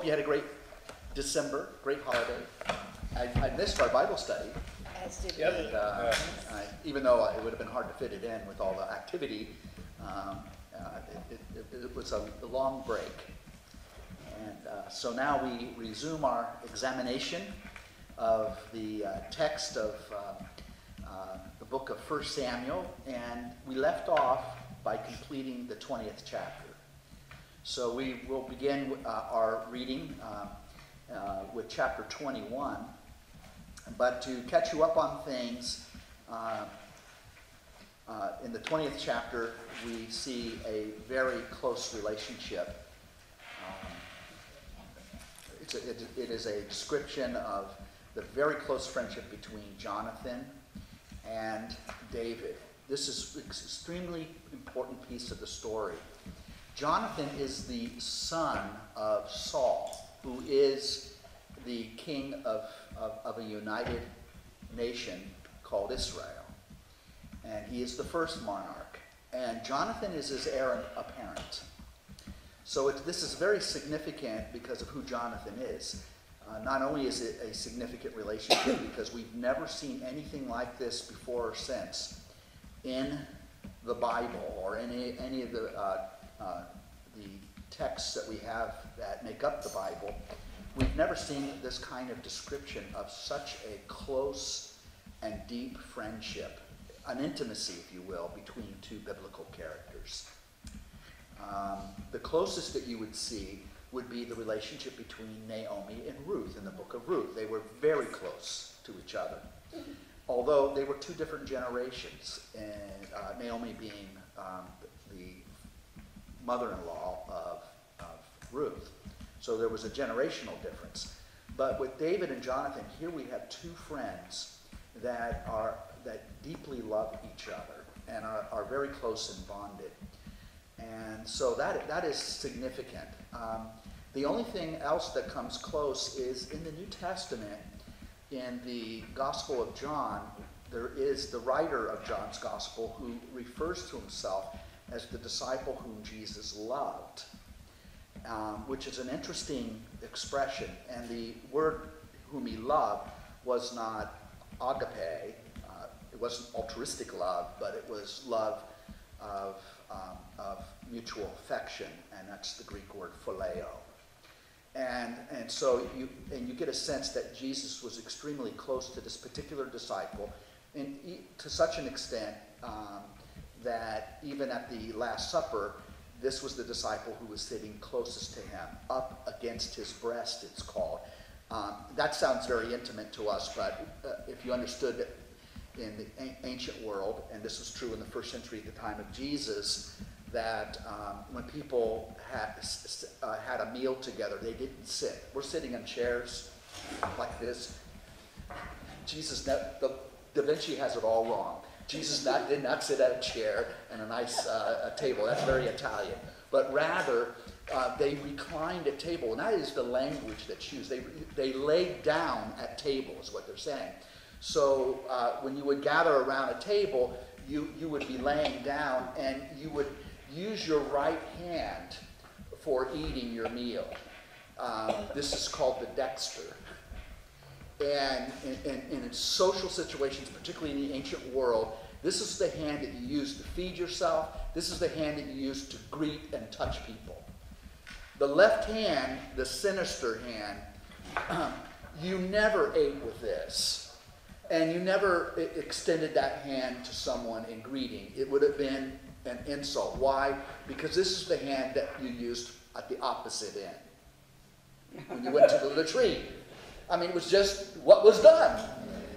hope you had a great December, great holiday. I missed our Bible study. As did we. And, even though it would have been hard to fit it in with all the activity, it was a long break. And so now we resume our examination of the text of the book of 1 Samuel, and we left off by completing the 20th chapter. So we will begin our reading with chapter 21. But to catch you up on things, in the 20th chapter, we see a very close relationship. It is a description of the very close friendship between Jonathan and David. This is an extremely important piece of the story. Jonathan is the son of Saul, who is the king of a united nation called Israel. And he is the first monarch. And Jonathan is his heir apparent. So this is very significant because of who Jonathan is. Not only is it a significant relationship because we've never seen anything like this before or since in the Bible or in any of the texts that we have that make up the Bible. We've never seen this kind of description of such a close and deep friendship, an intimacy, if you will, between two biblical characters. The closest that you would see would be the relationship between Naomi and Ruth in the book of Ruth. They were very close to each other, although they were two different generations, and Naomi being the mother-in-law of Ruth. So there was a generational difference. But with David and Jonathan, here we have two friends that deeply love each other and are very close and bonded. And so that is significant. The only thing else that comes close is in the New Testament, in the Gospel of John, there is the writer of John's Gospel who refers to himself as the disciple whom Jesus loved. Which is an interesting expression. And the word whom he loved was not agape. It wasn't altruistic love, but it was love of mutual affection, and that's the Greek word phileo. And so you get a sense that Jesus was extremely close to this particular disciple, and to such an extent that even at the Last Supper, this was the disciple who was sitting closest to him, up against his breast, it's called. That sounds very intimate to us, but if you understood it in the ancient world, and this was true in the first century at the time of Jesus, that when people had a meal together, they didn't sit. We're sitting in chairs like this. Da Vinci has it all wrong. Jesus did not sit at a chair and a nice table. That's very Italian. But rather, they reclined at table. And that is the language that's used. They laid down at table is what they're saying. So when you would gather around a table, you would be laying down and you would use your right hand for eating your meal. This is called the dexter. And in social situations, particularly in the ancient world, this is the hand that you use to feed yourself. This is the hand that you use to greet and touch people. The left hand, the sinister hand, you never ate with this. And you never extended that hand to someone in greeting. It would have been an insult. Why? Because this is the hand that you used at the opposite end when you went to the latrine. I mean, it was just what was done.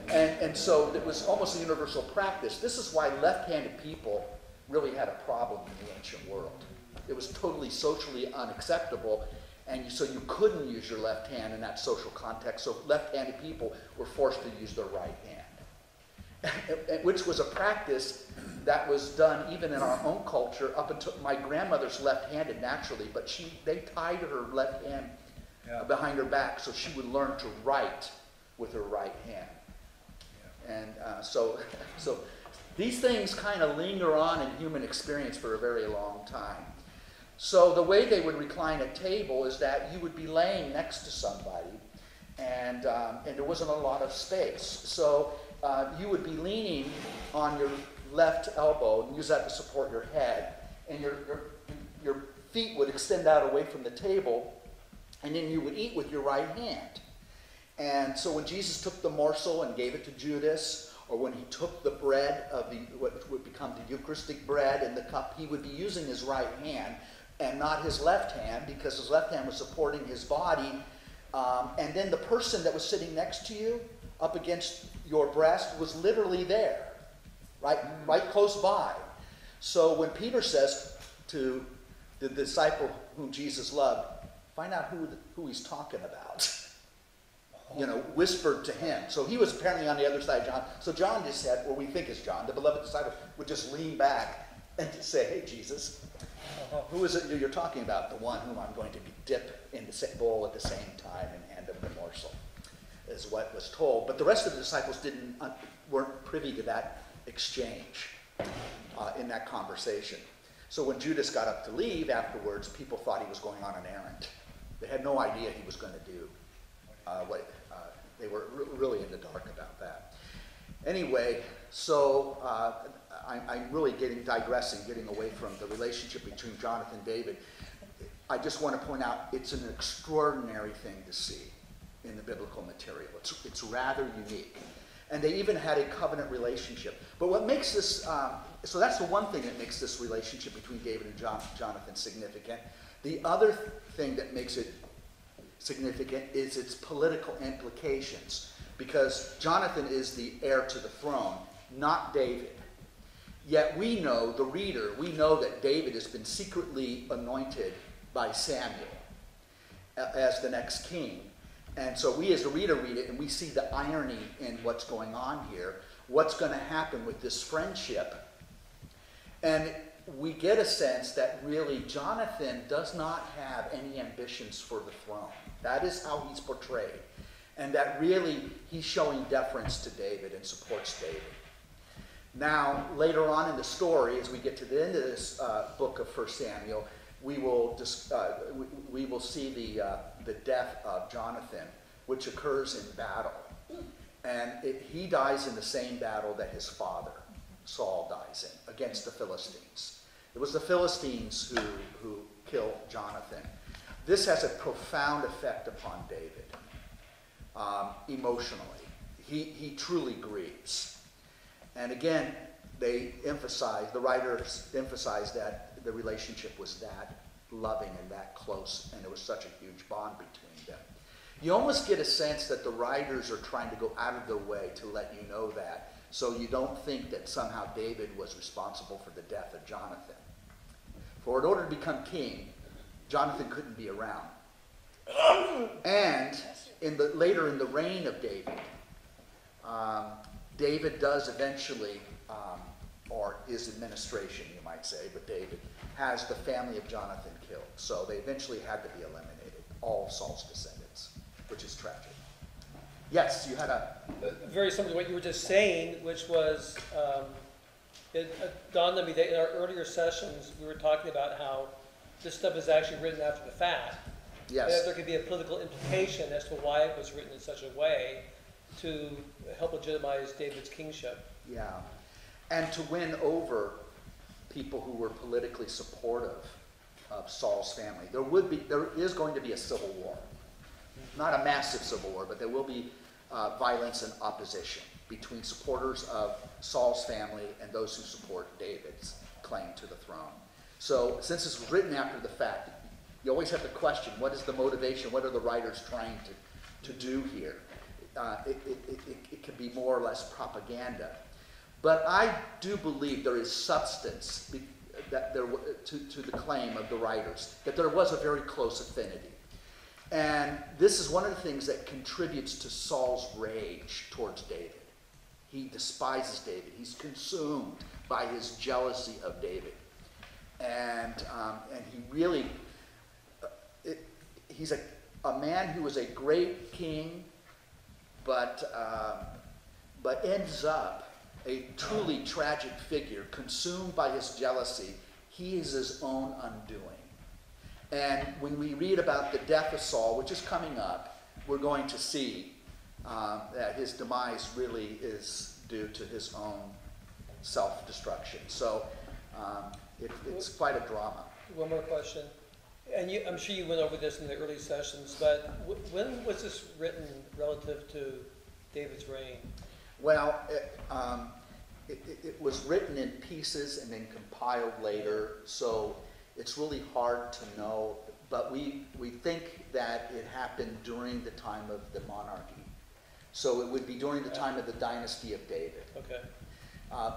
And so it was almost a universal practice. This is why left-handed people really had a problem in the ancient world. It was totally socially unacceptable, and so you couldn't use your left hand in that social context. So left-handed people were forced to use their right hand, which was a practice that was done even in our own culture up until my grandmother's left-handed naturally, but they tied her left hand behind her back so she would learn to write with her right hand. And so these things kind of linger on in human experience for a very long time. So the way they would recline at table is that you would be laying next to somebody, and there wasn't a lot of space. So you would be leaning on your left elbow and use that to support your head, and your feet would extend out away from the table, and then you would eat with your right hand. And so when Jesus took the morsel and gave it to Judas, or when he took the bread of what would become the Eucharistic bread in the cup, he would be using his right hand and not his left hand, because his left hand was supporting his body. And then the person that was sitting next to you, up against your breast, was literally there, right close by. So when Peter says to the disciple whom Jesus loved, find out who he's talking about. Whispered to him. So he was apparently on the other side of John. So John just said, or we think is John, the beloved disciple, would just lean back and say, hey, Jesus, who is it you're talking about? The one whom I'm going to dip in the bowl at the same time and hand him the morsel, is what was told. But the rest of the disciples weren't privy to that exchange in that conversation. So when Judas got up to leave afterwards, people thought he was going on an errand. They had no idea he was going to do they were really in the dark about that. Anyway, so I'm really digressing, getting away from the relationship between Jonathan and David. I just want to point out it's an extraordinary thing to see in the biblical material. It's rather unique. And they even had a covenant relationship. But what makes this, so that's the one thing that makes this relationship between David and Jonathan significant. The other thing that makes it significant is its political implications, because Jonathan is the heir to the throne, not David. Yet we know, the reader, we know that David has been secretly anointed by Samuel as the next king. And so we as the reader read it and we see the irony in what's going on here, what's going to happen with this friendship. And we get a sense that really Jonathan does not have any ambitions for the throne. That is how he's portrayed. And that really he's showing deference to David and supports David. Now, later on in the story, as we get to the end of this book of 1 Samuel, we will see the death of Jonathan, which occurs in battle. And he dies in the same battle that his father, Saul, dies in, against the Philistines. It was the Philistines who killed Jonathan. This has a profound effect upon David, emotionally. He truly grieves. And again, the writers emphasize that the relationship was that loving and that close, and there was such a huge bond between them. You almost get a sense that the writers are trying to go out of their way to let you know that, so you don't think that somehow David was responsible for the death of Jonathan. For in order to become king, Jonathan couldn't be around. And later in the reign of David, David does eventually, or his administration, you might say, but David has the family of Jonathan killed. So they eventually had to be eliminated, all of Saul's descendants, which is tragic. Yes, you had very similar to what you were just saying, which was, it dawned on me that in our earlier sessions, we were talking about how this stuff is actually written after the fact. Yes. That there could be a political implication as to why it was written in such a way to help legitimize David's kingship. Yeah. And to win over people who were politically supportive of Saul's family. There is going to be a civil war. Not a massive civil war, but there will be violence and opposition between supporters of Saul's family and those who support David's claim to the throne. So since this was written after the fact, you always have to question, what is the motivation? What are the writers trying to do here? It can be more or less propaganda. But I do believe there is substance to the claim of the writers, that there was a very close affinity. And this is one of the things that contributes to Saul's rage towards David. He despises David. He's consumed by his jealousy of David. And he really, he's a man who was a great king, but ends up a truly tragic figure, consumed by his jealousy. He is his own undoing. And when we read about the death of Saul, which is coming up, we're going to see that his demise really is due to his own self-destruction. So it's quite a drama. One more question. And I'm sure you went over this in the early sessions, but when was this written relative to David's reign? Well, it was written in pieces and then compiled later, so it's really hard to know. But we think that it happened during the time of the monarchy. So it would be during the time of the dynasty of David. Okay.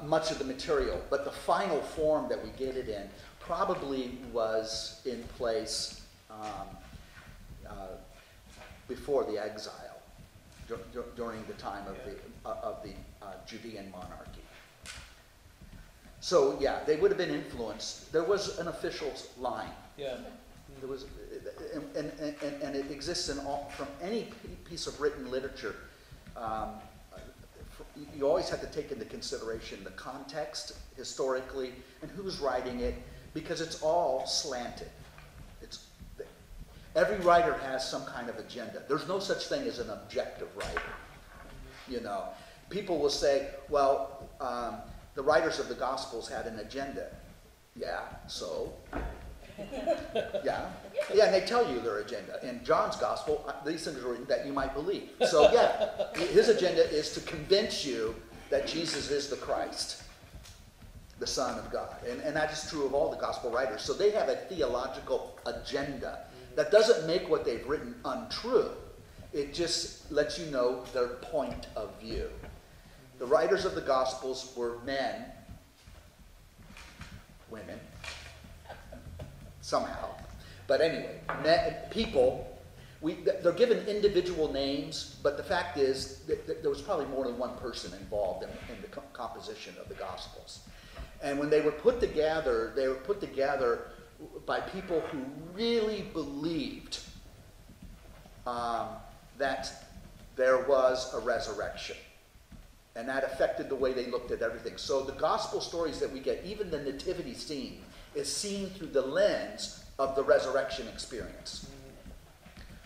Much of the material, but the final form that we get it in probably was in place before the exile, during the time of the Judean monarchy. So yeah, they would have been influenced. There was an official line. Yeah. There was, and it exists in all, from any piece of written literature. You always have to take into consideration the context historically and who's writing it, because it's all slanted. Every writer has some kind of agenda. There's no such thing as an objective writer. You know, people will say, well, the writers of the Gospels had an agenda. Yeah, so? Yeah, and they tell you their agenda. In John's Gospel, these things are written that you might believe. So yeah, his agenda is to convince you that Jesus is the Christ, the Son of God. And that is true of all the Gospel writers. So they have a theological agenda. That doesn't make what they've written untrue. It just lets you know their point of view. The writers of the Gospels were men, women, somehow. But anyway, people, they're given individual names, but the fact is that there was probably more than one person involved in the composition of the Gospels. And when they were put together by people who really believed that there was a resurrection. And that affected the way they looked at everything. So the gospel stories that we get, even the nativity scene, is seen through the lens of the resurrection experience.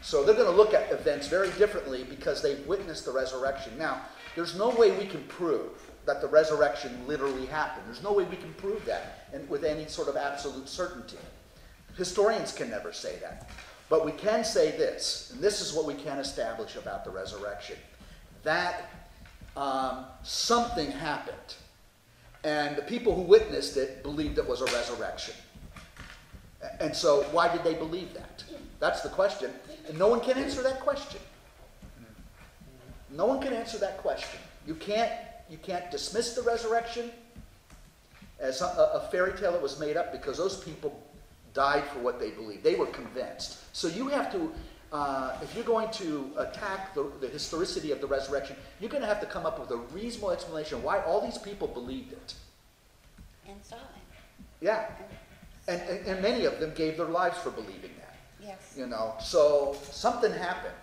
So they're going to look at events very differently because they've witnessed the resurrection. Now, there's no way we can prove that the resurrection literally happened. There's no way we can prove that with any sort of absolute certainty. Historians can never say that. But we can say this, and this is what we can establish about the resurrection, that something happened. And the people who witnessed it believed it was a resurrection. And so why did they believe that? That's the question. And no one can answer that question. No one can answer that question. You can't dismiss the resurrection as a fairy tale that was made up, because those people died for what they believed. They were convinced. So you have to, if you're going to attack the historicity of the resurrection, you're going to have to come up with a reasonable explanation why all these people believed it. And saw it. Yeah. And many of them gave their lives for believing that. Yes. You know, so something happened.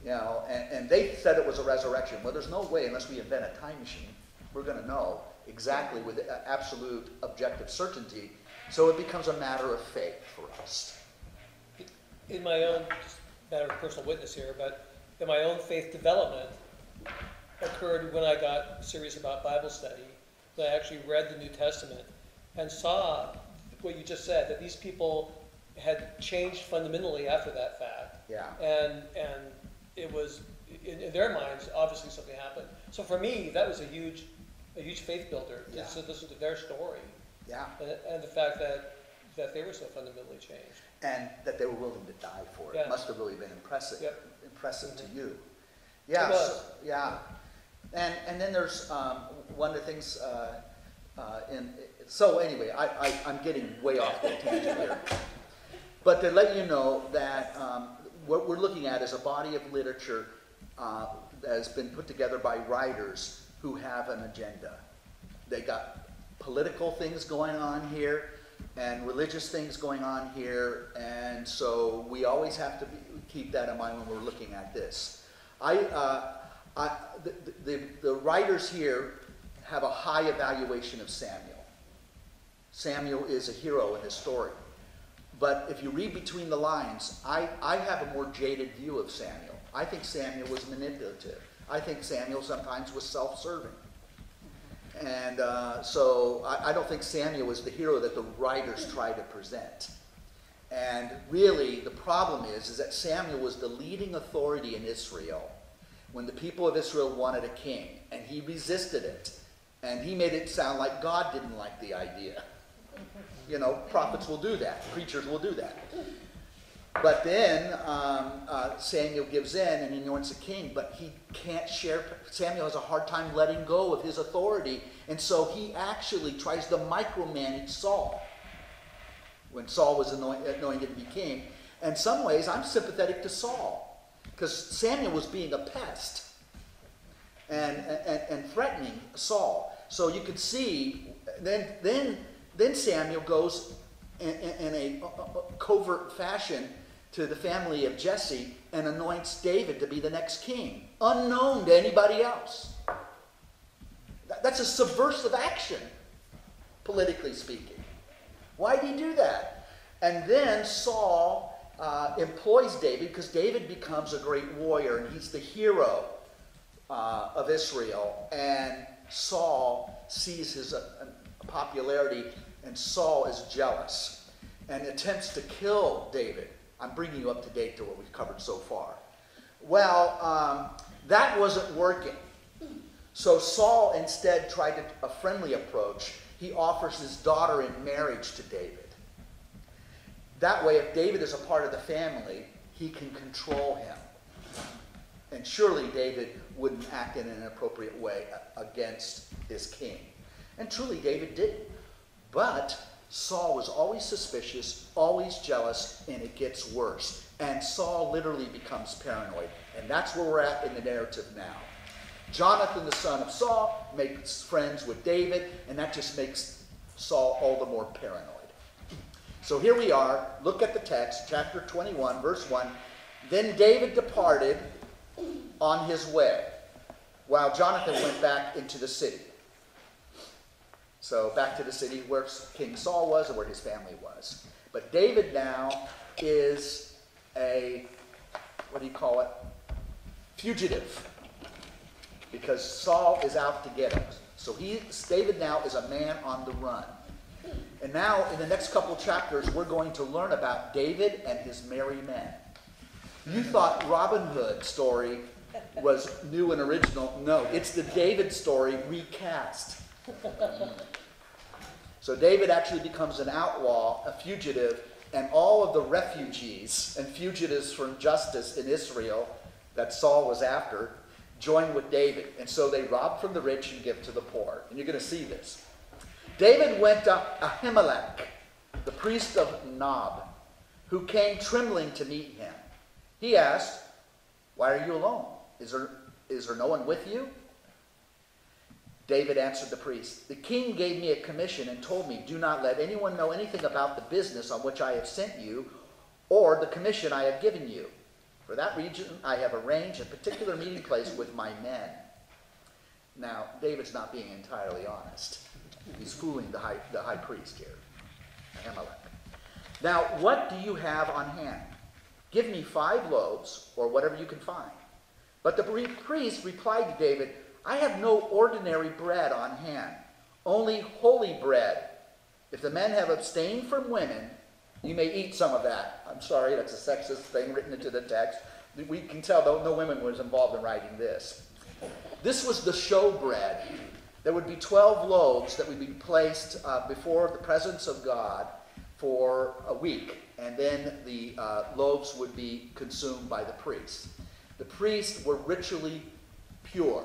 You know, and they said it was a resurrection. Well, there's no way, unless we invent a time machine, we're going to know exactly with absolute objective certainty. So it becomes a matter of faith for us. In my own, just matter of personal witness here, but in my own faith development occurred when I got serious about Bible study. When I actually read the New Testament and saw what you just said, that these people had changed fundamentally after that fact. Yeah. And it was, in their minds, obviously something happened. So for me, that was a huge faith builder to listen to their story. Yeah. And the fact that they were so fundamentally changed. And that they were willing to die for it. Yeah. Must have really been impressive. Yep. Impressive to you. It Yeah. was. Yeah. And then there's one of the things so anyway, I'm getting way off the tangent here. But to let you know that what we're looking at is a body of literature that has been put together by writers who have an agenda. They got political things going on here and religious things going on here, and so we always have to keep that in mind when we're looking at this. The writers here have a high evaluation of Samuel. Samuel is a hero in his story. But if you read between the lines, I have a more jaded view of Samuel. I think Samuel was manipulative. I think Samuel sometimes was self-serving. And so I don't think Samuel was the hero that the writers try to present. And really, the problem is that Samuel was the leading authority in Israel when the people of Israel wanted a king. And he resisted it. And he made it sound like God didn't like the idea. You know, prophets will do that. Preachers will do that. But then Samuel gives in and he anoints a king, but he can't share. Samuel has a hard time letting go of his authority, and so he actually tries to micromanage Saul when Saul was anointed to be king. In some ways, I'm sympathetic to Saul because Samuel was being a pest and threatening Saul. So you could see then Samuel goes in a covert fashion to the family of Jesse and anoints David to be the next king, unknown to anybody else. That's a subversive action, politically speaking. Why did he do that? And then Saul employs David because David becomes a great warrior and he's the hero of Israel. And Saul sees his popularity, and Saul is jealous and attempts to kill David. I'm bringing you up to date to what we've covered so far. Well, that wasn't working. So Saul instead tried a friendly approach. He offers his daughter in marriage to David. That way, if David is a part of the family, he can control him. And surely David wouldn't act in an inappropriate way against his king. And truly David didn't. But Saul was always suspicious, always jealous, and it gets worse. And Saul literally becomes paranoid. And that's where we're at in the narrative now. Jonathan, the son of Saul, makes friends with David, and that just makes Saul all the more paranoid. So here we are. Look at the text, chapter 21, verse 1. Then David departed on his way, while Jonathan went back into the city. So back to the city where King Saul was and where his family was. But David now is a, what do you call it? Fugitive. Because Saul is out to get him. So David now is a man on the run. And now in the next couple chapters, we're going to learn about David and his merry men. You thought Robin Hood story was new and original. No, it's the David story recast. So David actually becomes an outlaw, a fugitive, and all of the refugees and fugitives from justice in Israel that Saul was after join with David. And so they rob from the rich and give to the poor. And you're going to see this. David went to Ahimelech, the priest of Nob, who came trembling to meet him. He asked, "Why are you alone? Is there no one with you?" David answered the priest, "The king gave me a commission and told me, 'Do not let anyone know anything about the business on which I have sent you or the commission I have given you. For that reason, I have arranged a particular meeting place with my men.'" Now, David's not being entirely honest. He's fooling the high priest here, Ahimelech. "Now, what do you have on hand? Give me 5 loaves, or whatever you can find." But the priest replied to David, "I have no ordinary bread on hand, only holy bread. If the men have abstained from women, you may eat some of that." I'm sorry, that's a sexist thing written into the text. We can tell no women was involved in writing this. This was the show bread. There would be 12 loaves that would be placed before the presence of God for a week, and then the loaves would be consumed by the priests. The priests were ritually pure,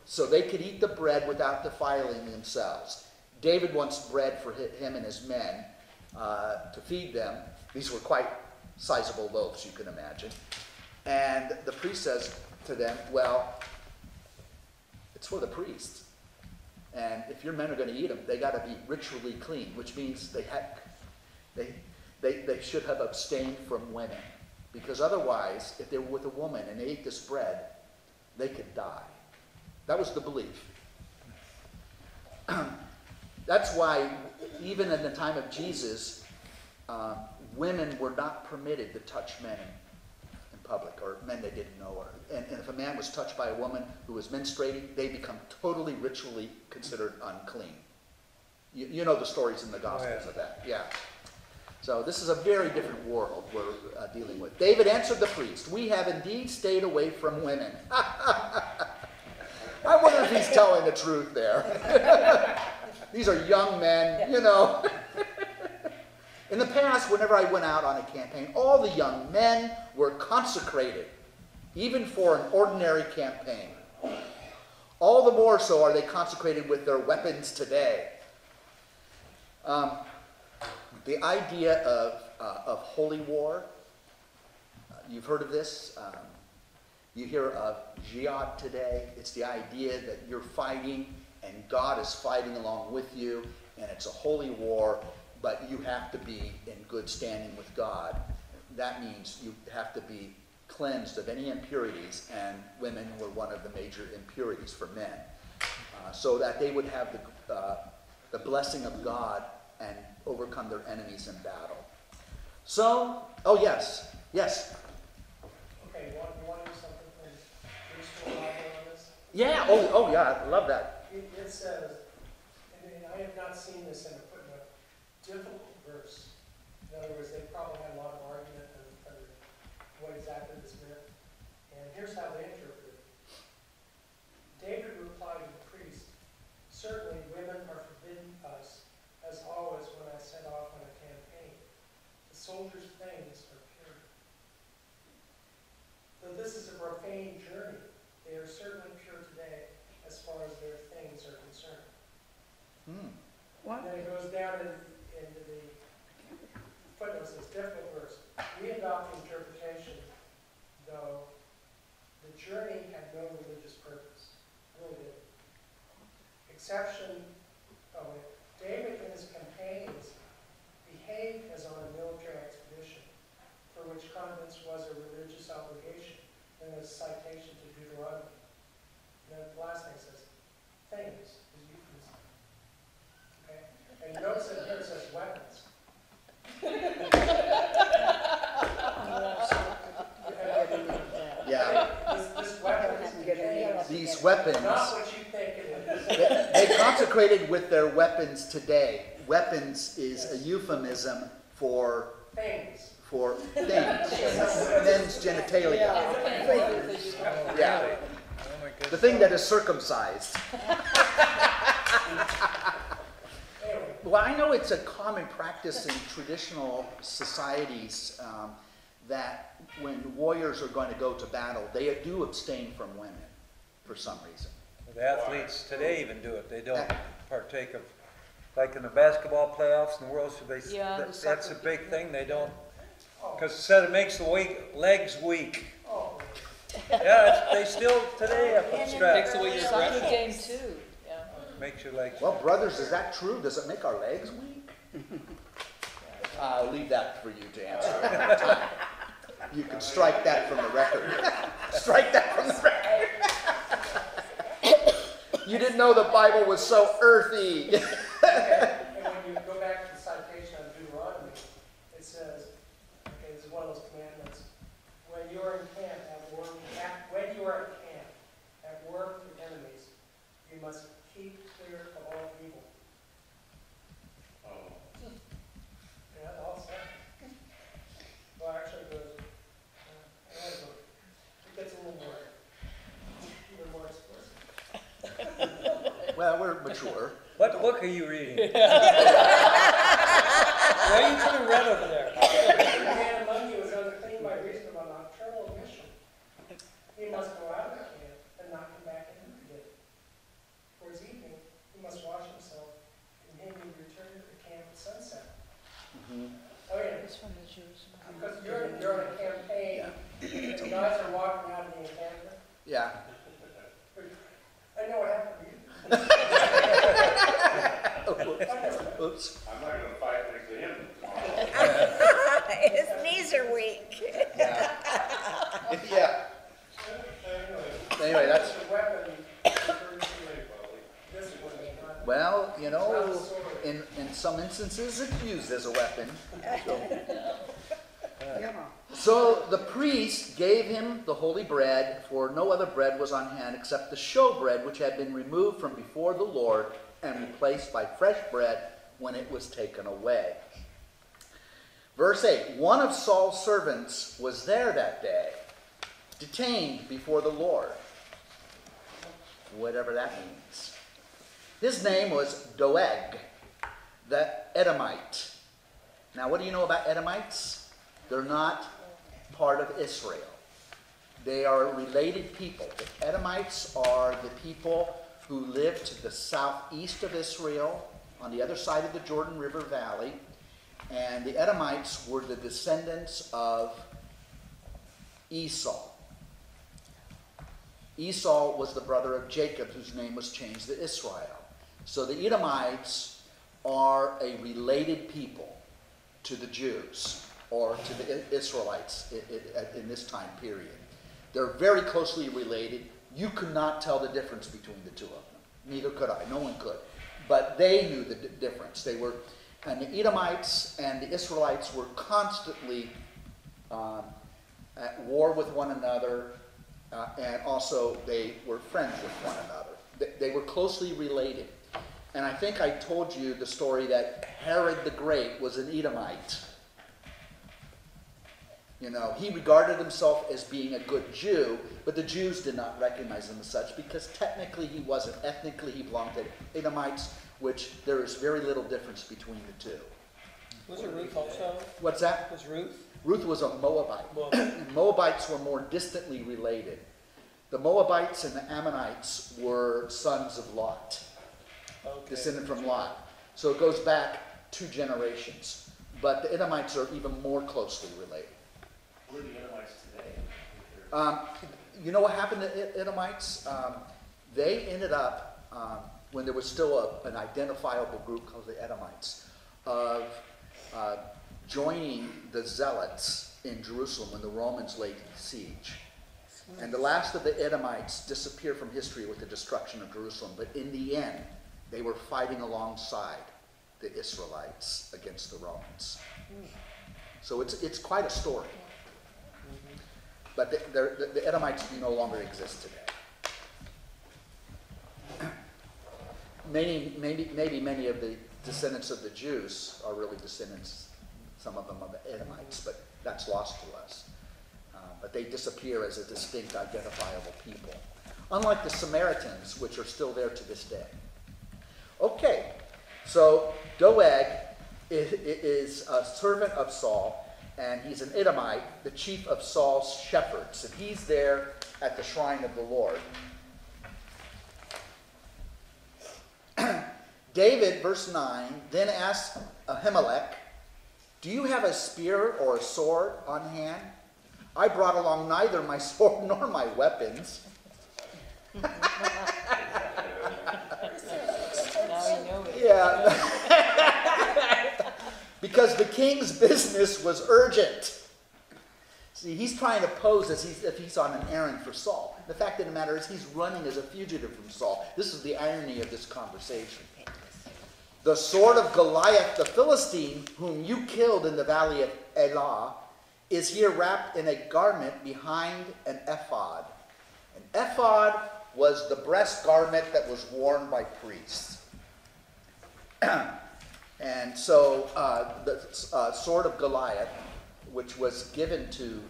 so they could eat the bread without defiling themselves. David wants bread for him and his men to feed them. These were quite sizable loaves, you can imagine. And the priest says to them, "Well, it's for the priests. And if your men are going to eat them, they got to be ritually clean," which means they should have abstained from women. Because otherwise, if they were with a woman and they ate this bread, they could die. That was the belief. That's why even in the time of Jesus, women were not permitted to touch men in public, or men they didn't know. And if a man was touched by a woman who was menstruating, they become totally ritually considered unclean. You know the stories in the Gospels of that, yeah. So this is a very different world we're dealing with. David answered the priest, "We have indeed stayed away from women." I wonder if he's telling the truth there. These are young men, you know. In the past, whenever I went out on a campaign, all the young men were consecrated, even for an ordinary campaign. All the more so are they consecrated with their weapons today. The idea of holy war, you've heard of this. You hear of jihad today. It's the idea that you're fighting and God is fighting along with you, and it's a holy war, but you have to be in good standing with God. That means you have to be cleansed of any impurities, and women were one of the major impurities for men, so that they would have the blessing of God and overcome their enemies in battle. So, oh yes, yes. Okay, you want to do something from Preschool Bible on this? Yeah, oh yeah, I love that. It says, and I have not seen this in a footnote, difficult verse. In other words, they probably had a lot of argument on what exactly this meant. And here's how they interpret it. David replied to the priest, "Certainly women are forbidden us, as always when I set off on a campaign. The soldiers' things are pure. Though this is a profane journey, they are certainly pure today as far as their things are concerned." What? And then it goes down into the footnotes, this difficult verse. "We adopt the interpretation, though the journey had no religious purpose." Really did. Exception, David in his campaigns behaved as on a military expedition, for which confidence was a religious obligation, and a citation to Deuteronomy. And then the last thing says, things is euphemism. Okay? And notice that here it says weapons. Yeah, This weapon contains these weapons, not what you think it is. they consecrated with their weapons today. Weapons is a euphemism for Things. things. Men's genitalia. Yeah. The thing that is circumcised. Anyway, Well, I know it's a common practice in traditional societies that when warriors are going to go to battle, they do abstain from women for some reason. The athletes today even do it. They don't partake of, like in the basketball playoffs in the World Series. Yeah, the That's a soccer big game. thing. They don't, because it said it makes the legs weak. oh, Yeah, they still today have a Takes strap. away your Soccer aggression. game too, yeah. Makes your legs. Well, brothers, is that true? Does it make our legs weak? I'll leave that for you to answer. You can strike that from the record. Strike that from the record. You didn't know the Bible was so earthy. and when you go back to the citation on Deuteronomy, it says, okay, this is one of those commandments. When you are in camp at war, when you are in camp at war with your enemies, you must keep clear of all evil. Yeah, all set. Well, actually, it goes. It gets a little more explicit. Well, we're mature. What book are you reading? Why are you turning red over there? The man among you is unclean by reason of a nocturnal emission. He must go out of the camp and not come back in again. For his evening, he must wash himself, and he may return to the camp at sunset. Oh yeah, It's from the Jews. because you're on a campaign, and the guys are walking out of the encampment. Yeah. I know what happened to you. Oops. I'm not gonna fight next to him tomorrow. His knees are weak. Yeah. Yeah. Anyway, that's, This is a weapon refers to discipline, not well, you know, in some instances, instances it's used as a weapon. Yeah. So the priest gave him the holy bread, for no other bread was on hand except the showbread, which had been removed from before the Lord and replaced by fresh bread when it was taken away. Verse 8, one of Saul's servants was there that day, detained before the Lord. Whatever that means. His name was Doeg, the Edomite. Now, what do you know about Edomites? They're not part of Israel. They are related people. The Edomites are the people who live to the southeast of Israel, on the other side of the Jordan River Valley. And the Edomites were the descendants of Esau. Esau was the brother of Jacob, whose name was changed to Israel. So the Edomites are a related people to the Jews, or to the Israelites in this time period. They're very closely related. You could not tell the difference between the two of them. Neither could I. No one could. But they knew the difference. And the Edomites and the Israelites were constantly at war with one another, and also they were friends with one another. They were closely related. And I think I told you the story that Herod the Great was an Edomite. You know, he regarded himself as being a good Jew, but the Jews did not recognize him as such because technically he wasn't. Ethnically he belonged to Edomites, which there is very little difference between the two. Was it Ruth also? What's that? Was Ruth? Ruth was a Moabite. And Moabites were more distantly related. The Moabites and the Ammonites were sons of Lot, descended from Lot. So it goes back 2 generations. But the Edomites are even more closely related. Where are the Edomites today? You know what happened to Edomites? They ended up, when there was still an identifiable group called the Edomites, of joining the Zealots in Jerusalem when the Romans laid siege. And the last of the Edomites disappeared from history with the destruction of Jerusalem. But in the end, they were fighting alongside the Israelites against the Romans. So it's quite a story. But the Edomites no longer exist today. Maybe many of the descendants of the Jews are really descendants, some of them, of the Edomites, but that's lost to us. But they disappear as a distinct, identifiable people. Unlike the Samaritans, which are still there to this day. Okay, so Doeg is a servant of Saul, and he's an Edomite, the chief of Saul's shepherds. And he's there at the shrine of the Lord. David, verse 9, then asked Ahimelech, do you have a spear or a sword on hand? I brought along neither my sword nor my weapons. Now you know it. Yeah. Because the king's business was urgent. See, he's trying to pose as if he's on an errand for Saul. The fact of the matter is he's running as a fugitive from Saul. This is the irony of this conversation. The sword of Goliath the Philistine, whom you killed in the valley of Elah, is here wrapped in a garment behind an ephod. An ephod was the breast garment that was worn by priests. And so the sword of Goliath, which was given to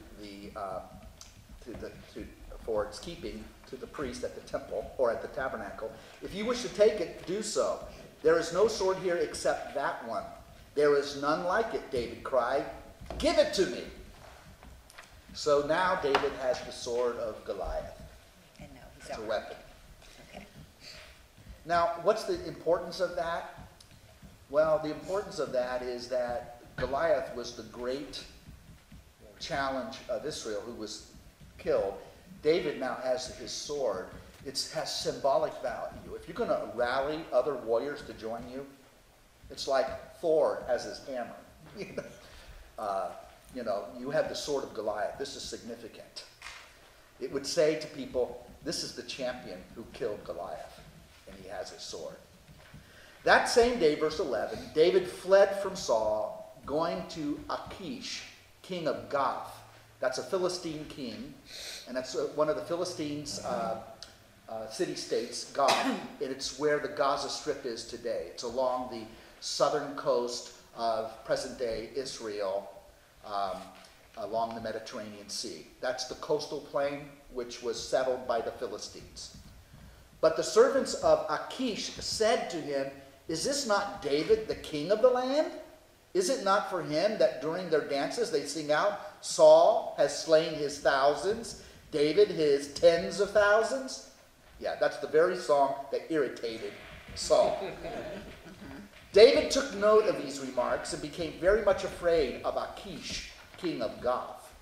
for its keeping to the priest at the temple or at the tabernacle, if you wish to take it, do so. There is no sword here except that one. There is none like it, David cried. Give it to me. So now David has the sword of Goliath. And now he's It's a out. weapon. Okay. Now, what's the importance of that? Well, the importance of that is that Goliath was the great challenge of Israel who was killed. David now has his sword. It has symbolic value. If you're going to rally other warriors to join you, it's like Thor has his hammer. You have the sword of Goliath. This is significant. It would say to people, this is the champion who killed Goliath, and he has his sword. That same day, verse 11, David fled from Saul, going to Achish, king of Gath. That's a Philistine king, and that's one of the Philistines' city-states, Gath, and it's where the Gaza Strip is today. It's along the southern coast of present-day Israel, along the Mediterranean Sea. That's the coastal plain which was settled by the Philistines. But the servants of Achish said to him, "Is this not David, the king of the land? Is it not for him that during their dances they sing out, 'Saul has slain his thousands, David his tens of thousands'?" Yeah, that's the very song that irritated Saul. David took note of these remarks and became very much afraid of Achish, king of Gath.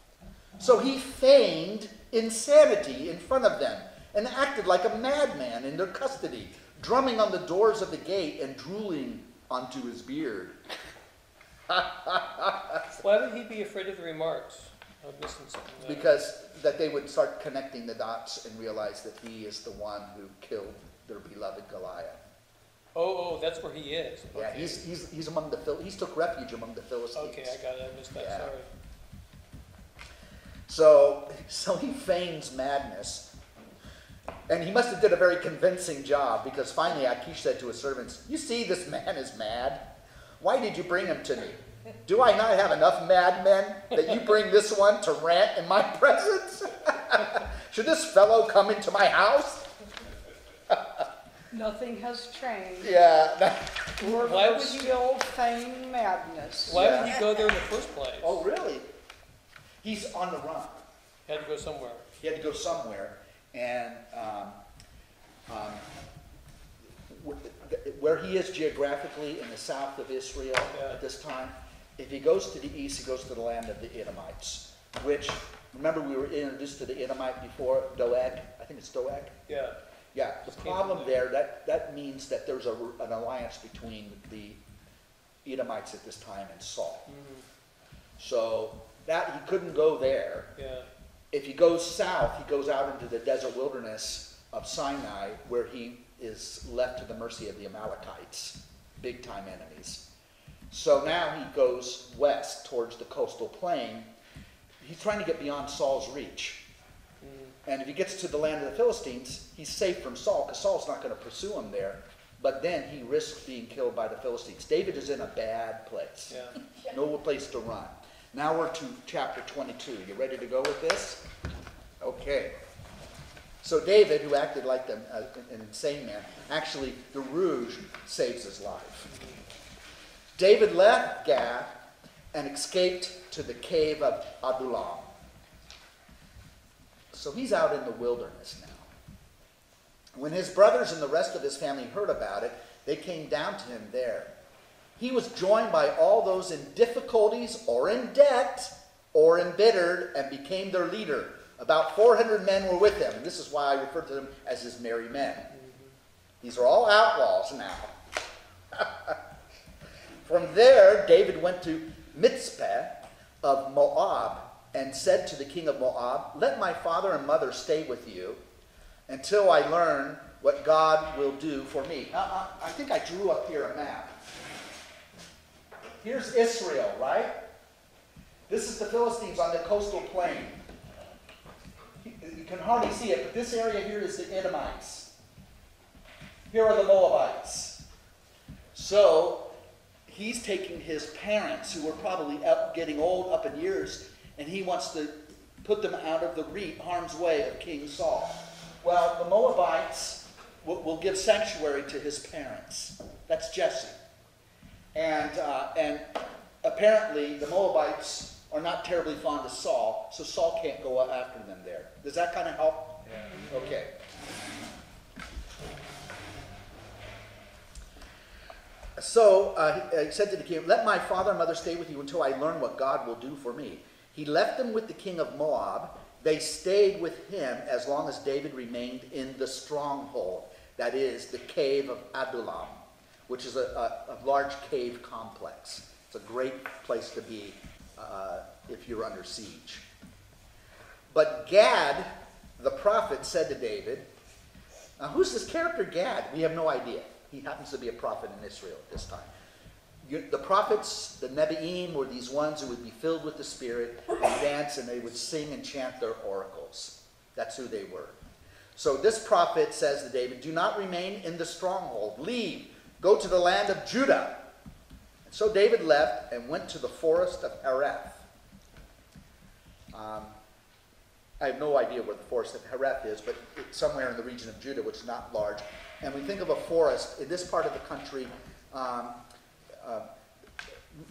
So he feigned insanity in front of them and acted like a madman in their custody, drumming on the doors of the gate and drooling onto his beard. Why would he be afraid of the remarks? I'm missing something there. Because that they would start connecting the dots and realize that he is the one who killed their beloved Goliath. Oh, that's where he is. Yeah, Okay. he's among the he's took refuge among the Philistines. Okay, I got it. I missed that. Yeah. Sorry. So he feigns madness. And he must have did a very convincing job, because finally Achish said to his servants, "You see, this man is mad. Why did you bring him to me? Do I not have enough madmen that you bring this one to rant in my presence? Should this fellow come into my house?" Nothing has changed. Yeah. We're Why would still feign madness. Why Yeah. would he go there in the first place? Oh, really? He's on the run. Had to go somewhere. He had to go somewhere, and where he is geographically in the south of Israel Yeah. at this time, if he goes to the east, he goes to the land of the Edomites, which, remember we were introduced to the Edomite before, Doeg? I think it's Doeg? Yeah. Yeah, the Just came problem from there, that means that there's an alliance between the Edomites at this time and Saul. Mhm. So that he couldn't go there. Yeah. If he goes south, he goes out into the desert wilderness of Sinai, where he is left to the mercy of the Amalekites, big-time enemies. So now he goes west towards the coastal plain. He's trying to get beyond Saul's reach. And if he gets to the land of the Philistines, he's safe from Saul, because Saul's not going to pursue him there. But then he risks being killed by the Philistines. David is in a bad place. Yeah. No place to run. Now we're to chapter 22. You ready to go with this? Okay. So David, who acted like an insane man, actually, the rouge saves his life. David left Gath and escaped to the cave of Adullam. So he's out in the wilderness now. When his brothers and the rest of his family heard about it, they came down to him there. He was joined by all those in difficulties or in debt or embittered, and became their leader. About 400 men were with him. And this is why I refer to them as his merry men. These are all outlaws now. From there, David went to Mizpeh of Moab and said to the king of Moab, "Let my father and mother stay with you until I learn what God will do for me." Now, I think I drew up here a map. Here's Israel, right? This is the Philistines on the coastal plain. You can hardly see it, but this area here is the Edomites. Here are the Moabites. So he's taking his parents, who were probably getting old, up in years, and he wants to put them out of the harm's way of King Saul. Well, the Moabites will give sanctuary to his parents. That's Jesse. And apparently the Moabites are not terribly fond of Saul, so Saul can't go after them there. Does that kind of help? Yeah. Okay. So he said to the king, "Let my father and mother stay with you until I learn what God will do for me." He left them with the king of Moab. They stayed with him as long as David remained in the stronghold, that is, the cave of Adullam, which is a large cave complex. It's a great place to be if you're under siege. But Gad, the prophet, said to David, now who's this character Gad? We have no idea. He happens to be a prophet in Israel at this time. The prophets, the Nebi'im, were these ones who would be filled with the Spirit and dance, and they would sing and chant their oracles. That's who they were. So this prophet says to David, do not remain in the stronghold. Leave. Go to the land of Judah. And so David left and went to the forest of Hereth. I have no idea where the forest of Hereth is, but it's somewhere in the region of Judah, which is not large. And we think of a forest in this part of the country.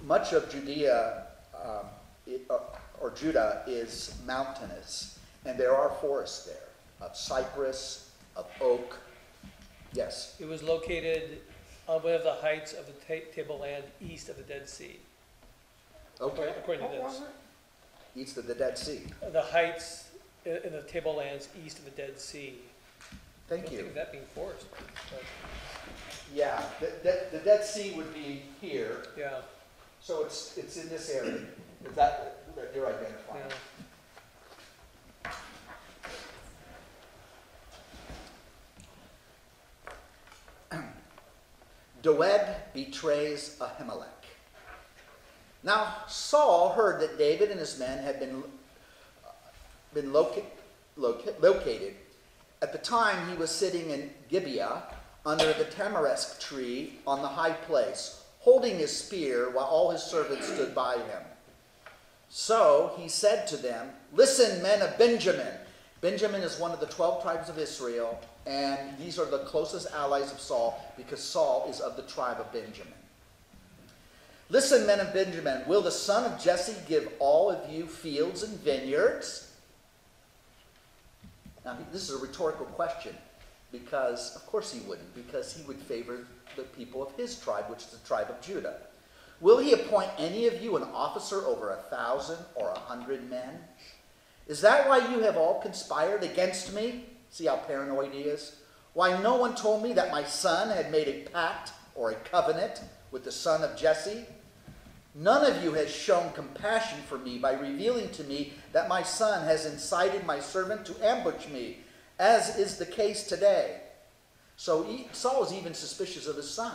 Much of Judea or Judah is mountainous, and there are forests there of cypress, of oak. Yes. It was located on one of the heights of the tableland east of the Dead Sea. Okay. According to this. East of the Dead Sea. The heights in the tablelands east of the Dead Sea. I Thank don't you. think of that being forest. But, Yeah, the Dead Sea would be here, yeah, so it's in this area. Is that you're identifying? yeah. Doeg betrays Ahimelech. Now Saul heard that David and his men had been located. At the time he was sitting in Gibeah under the tamarisk tree on the high place, holding his spear while all his servants stood by him. So he said to them, listen, men of Benjamin. Benjamin is one of the 12 tribes of Israel, and these are the closest allies of Saul because Saul is of the tribe of Benjamin. Listen, men of Benjamin, will the son of Jesse give all of you fields and vineyards? Now, this is a rhetorical question because, of course he wouldn't, because he would favor the people of his tribe, which is the tribe of Judah. Will he appoint any of you an officer over 1,000 or 100 men? Is that why you have all conspired against me? See how paranoid he is? Why no one told me that my son had made a pact or a covenant with the son of Jesse? None of you has shown compassion for me by revealing to me that my son has incited my servant to ambush me, as is the case today. So Saul is even suspicious of his son.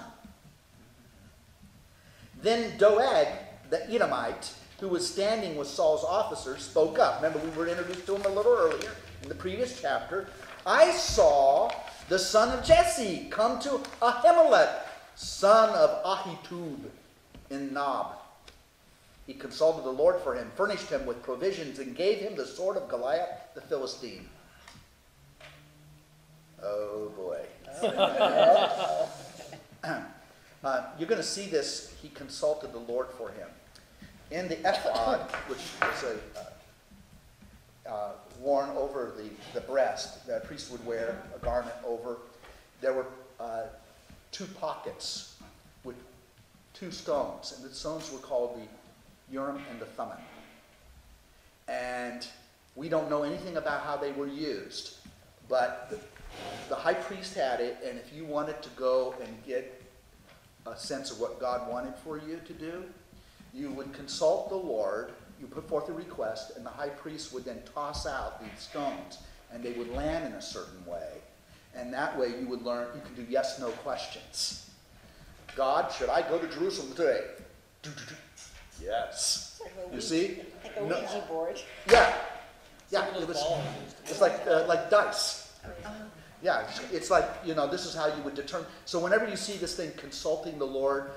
Then Doeg, the Edomite, who was standing with Saul's officers, spoke up. Remember, we were introduced to him a little earlier in the previous chapter. I saw the son of Jesse come to Ahimelech, son of Ahitub, in Nob. He consulted the Lord for him, furnished him with provisions, and gave him the sword of Goliath the Philistine. Oh boy. You're going to see this. He consulted the Lord for him. In the ephod, which is worn over the breast, the priest would wear a garment over, there were 2 pockets with 2 stones, and the stones were called the Urim and the Thummim. And we don't know anything about how they were used, but the high priest had it, and if you wanted to go and get a sense of what God wanted for you to do, you would consult the Lord, you put forth a request, and the high priest would then toss out these stones, and they would land in a certain way. And that way you would learn, you could do yes, no questions. God, should I go to Jerusalem today? Yes. You see? Like a Ouija board. Yeah. Yeah, Some of it those was, balls. it's like dice. Yeah, it's like, this is how you would determine. So whenever you see this thing consulting the Lord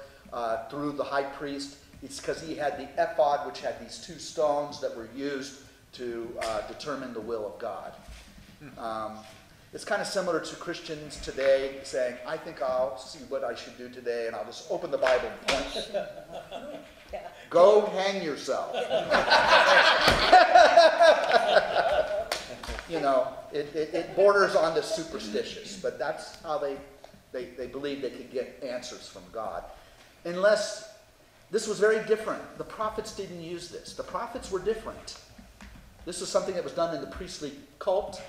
through the high priest, it's because he had the ephod, which had these 2 stones that were used to determine the will of God. It's kind of similar to Christians today saying, I think I'll see what I should do today, and I'll just open the Bible and point. Go hang yourself. It borders on the superstitious, but that's how they believe they could get answers from God. Unless, this was very different. The prophets didn't use this. The prophets were different. This is something that was done in the priestly cult,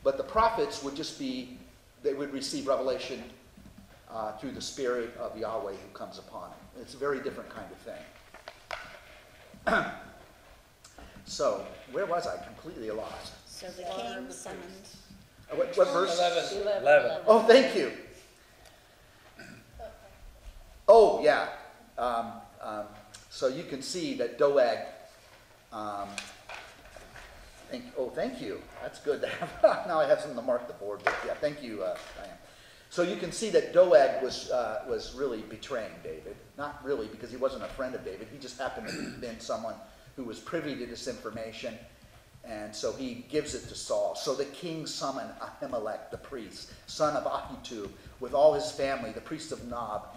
but the prophets would just be, they would receive revelation through the Spirit of Yahweh who comes upon them. It's a very different kind of thing. So, where was I? Completely lost. So the king summoned. What verse? 11. 11. Oh, thank you. yeah. So you can see that Doeg, thank you. That's good to have. Now I have something to mark the board with. Yeah, thank you, Diane. So you can see that Doeg was really betraying David. Not really, because he wasn't a friend of David. He just happened to have been someone who was privy to this information, and so he gives it to Saul. So the king summoned Ahimelech, the priest, son of Ahitub, with all his family, the priest of Nob.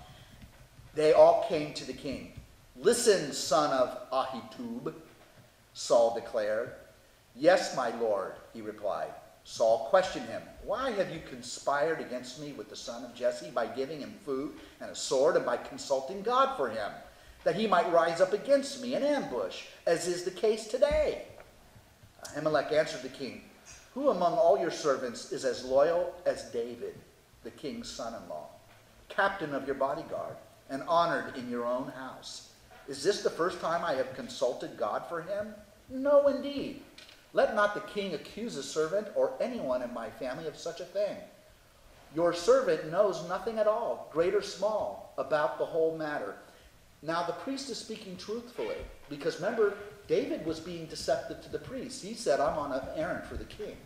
They all came to the king. "Listen, son of Ahitub," Saul declared. "Yes, my lord," he replied. Saul questioned him. "Why have you conspired against me with the son of Jesse by giving him food and a sword and by consulting God for him, that he might rise up against me in ambush, as is the case today?" Ahimelech answered the king, "Who among all your servants is as loyal as David, the king's son-in-law, captain of your bodyguard, and honored in your own house? Is this the first time I have consulted God for him? No, indeed. Let not the king accuse a servant or anyone in my family of such a thing. Your servant knows nothing at all, great or small, about the whole matter." Now the priest is speaking truthfully, because remember, David was being deceptive to the priest. He said, "I'm on an errand for the king."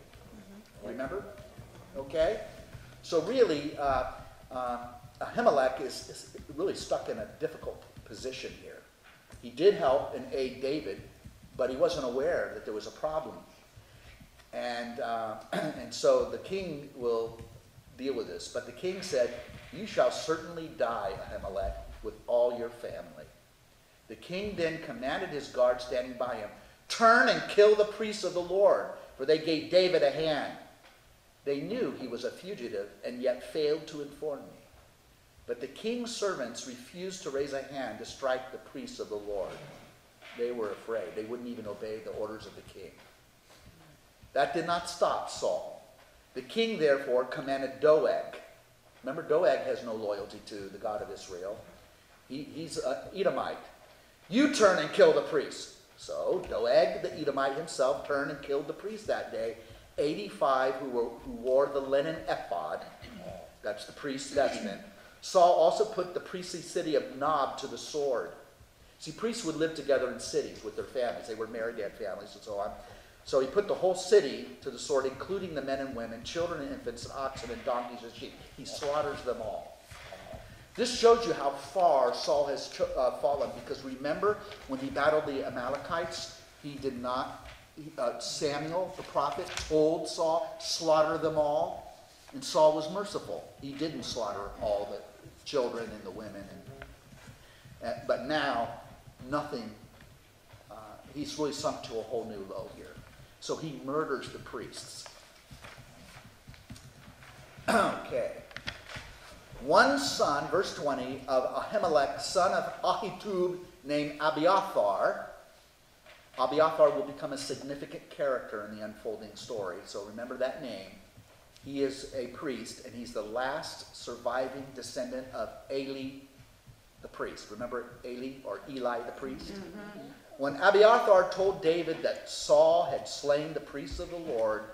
Remember? Okay? So really, Ahimelech is really stuck in a difficult position here. He did help and aid David, but he wasn't aware that there was a problem. And so the king will deal with this. But the king said, "You shall certainly die, Ahimelech, with all your family." The king then commanded his guard standing by him, "Turn and kill the priests of the Lord, for they gave David a hand. They knew he was a fugitive and yet failed to inform me." But the king's servants refused to raise a hand to strike the priests of the Lord. They were afraid. They wouldn't even obey the orders of the king. That did not stop Saul. The king therefore commanded Doeg. Remember, Doeg has no loyalty to the God of Israel. He's an Edomite. "You turn and kill the priests." So Doeg, the Edomite himself, turned and killed the priests that day, 85 who wore the linen ephod. That's the priest's vestment. Saul also put the priestly city of Nob to the sword. See, priests would live together in cities with their families. They were married, they had families, and so on. So he put the whole city to the sword, including the men and women, children and infants, and oxen and donkeys and sheep. He slaughters them all. This shows you how far Saul has fallen, because remember when he battled the Amalekites, he did not, Samuel, the prophet, told Saul, "Slaughter them all." And Saul was merciful. He didn't slaughter all the children and the women. But now, nothing, he's really sunk to a whole new low here. So he murders the priests. Okay. One son, verse 20, of Ahimelech, son of Ahitub, named Abiathar. Abiathar will become a significant character in the unfolding story, so remember that name. He is a priest, and he's the last surviving descendant of Eli the priest. Remember Eli or Eli the priest? Mm-hmm. When Abiathar told David that Saul had slain the priests of the Lord,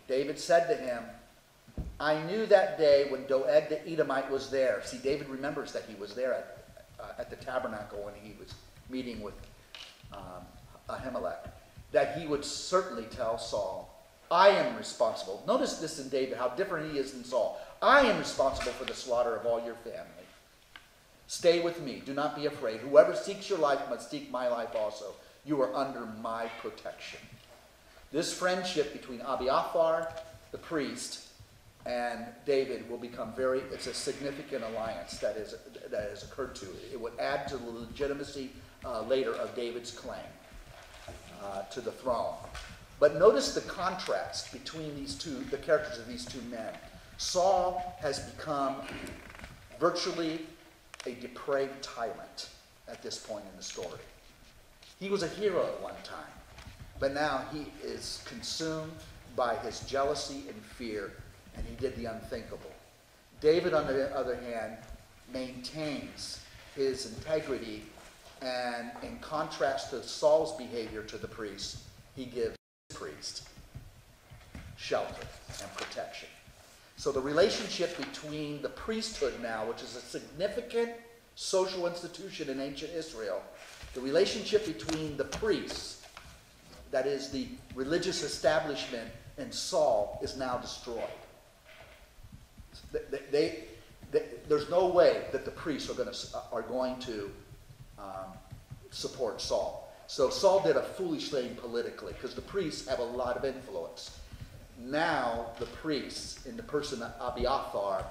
David said to him, "I knew that day when Doeg the Edomite was there." See, David remembers that he was there at the tabernacle when he was meeting with Ahimelech, that he would certainly tell Saul, "I am responsible." Notice this in David, how different he is than Saul. "I am responsible for the slaughter of all your family. Stay with me. Do not be afraid. Whoever seeks your life must seek my life also. You are under my protection." This friendship between Abiathar, the priest, and David will become it's a significant alliance that has occurred to it. It would add to the legitimacy later of David's claim to the throne. But notice the contrast between the characters of these two men. Saul has become virtually a depraved tyrant at this point in the story. He was a hero at one time, but now he is consumed by his jealousy and fear, and he did the unthinkable. David, on the other hand, maintains his integrity, and in contrast to Saul's behavior to the priest, he gives the priest shelter and protection. So the relationship between the priesthood now, which is a significant social institution in ancient Israel. The relationship between the priests, that is the religious establishment, and Saul is now destroyed. There's no way that the priests are going to support Saul. So Saul did a foolish thing politically, because the priests have a lot of influence. Now the priests, in the person of Abiathar,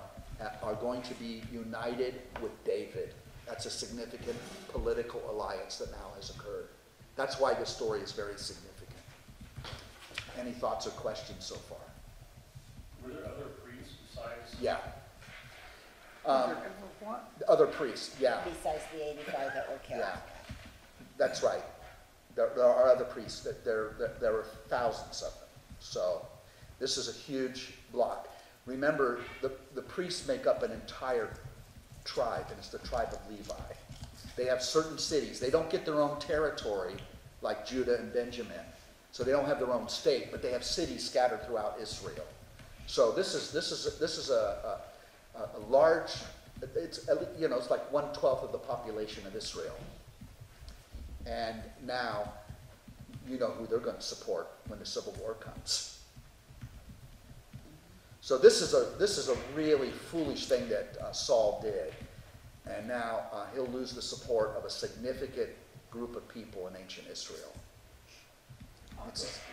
are going to be united with David. That's a significant political alliance that now has occurred. That's why this story is very significant. Any thoughts or questions so far? Were there other priests besides? Yeah. What? Other priests, yeah. Besides the 85 that were killed. Yeah, that's right. There are other priests. There are thousands of them. So this is a huge block. Remember, the priests make up an entire tribe, and it's the tribe of Levi. They have certain cities. They don't get their own territory like Judah and Benjamin. So they don't have their own state, but they have cities scattered throughout Israel. So this is a large. It's like 1/12 of the population of Israel. And now, you know who they're going to support when the Civil War comes. So this is a really foolish thing that Saul did, and now he'll lose the support of a significant group of people in ancient Israel.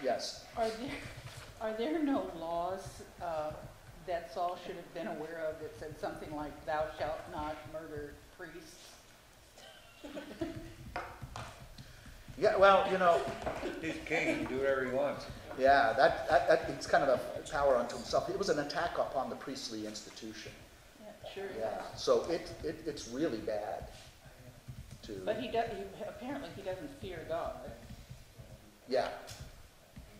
Yes. Are there no laws that Saul should have been aware of that said something like, "Thou shalt not murder priests"? Yeah. Well, He's king, he can do whatever he wants. yeah. That it's kind of a power unto himself. It was an attack upon the priestly institution. Yeah, sure. Yeah. So it's really bad. But apparently he doesn't fear God Yeah.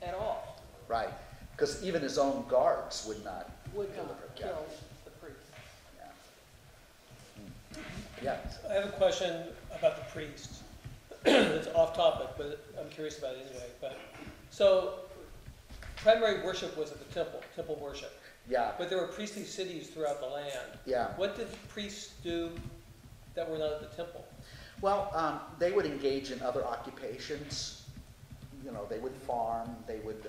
at all. Right. Because even his own guards would not Would kill not her. kill the priests. Yeah. I have a question about the priests. It's off topic, but I'm curious about it anyway. So primary worship was at the temple worship. Yeah. But there were priestly cities throughout the land. Yeah. What did priests do that were not at the temple? Well, they would engage in other occupations. They would farm. They would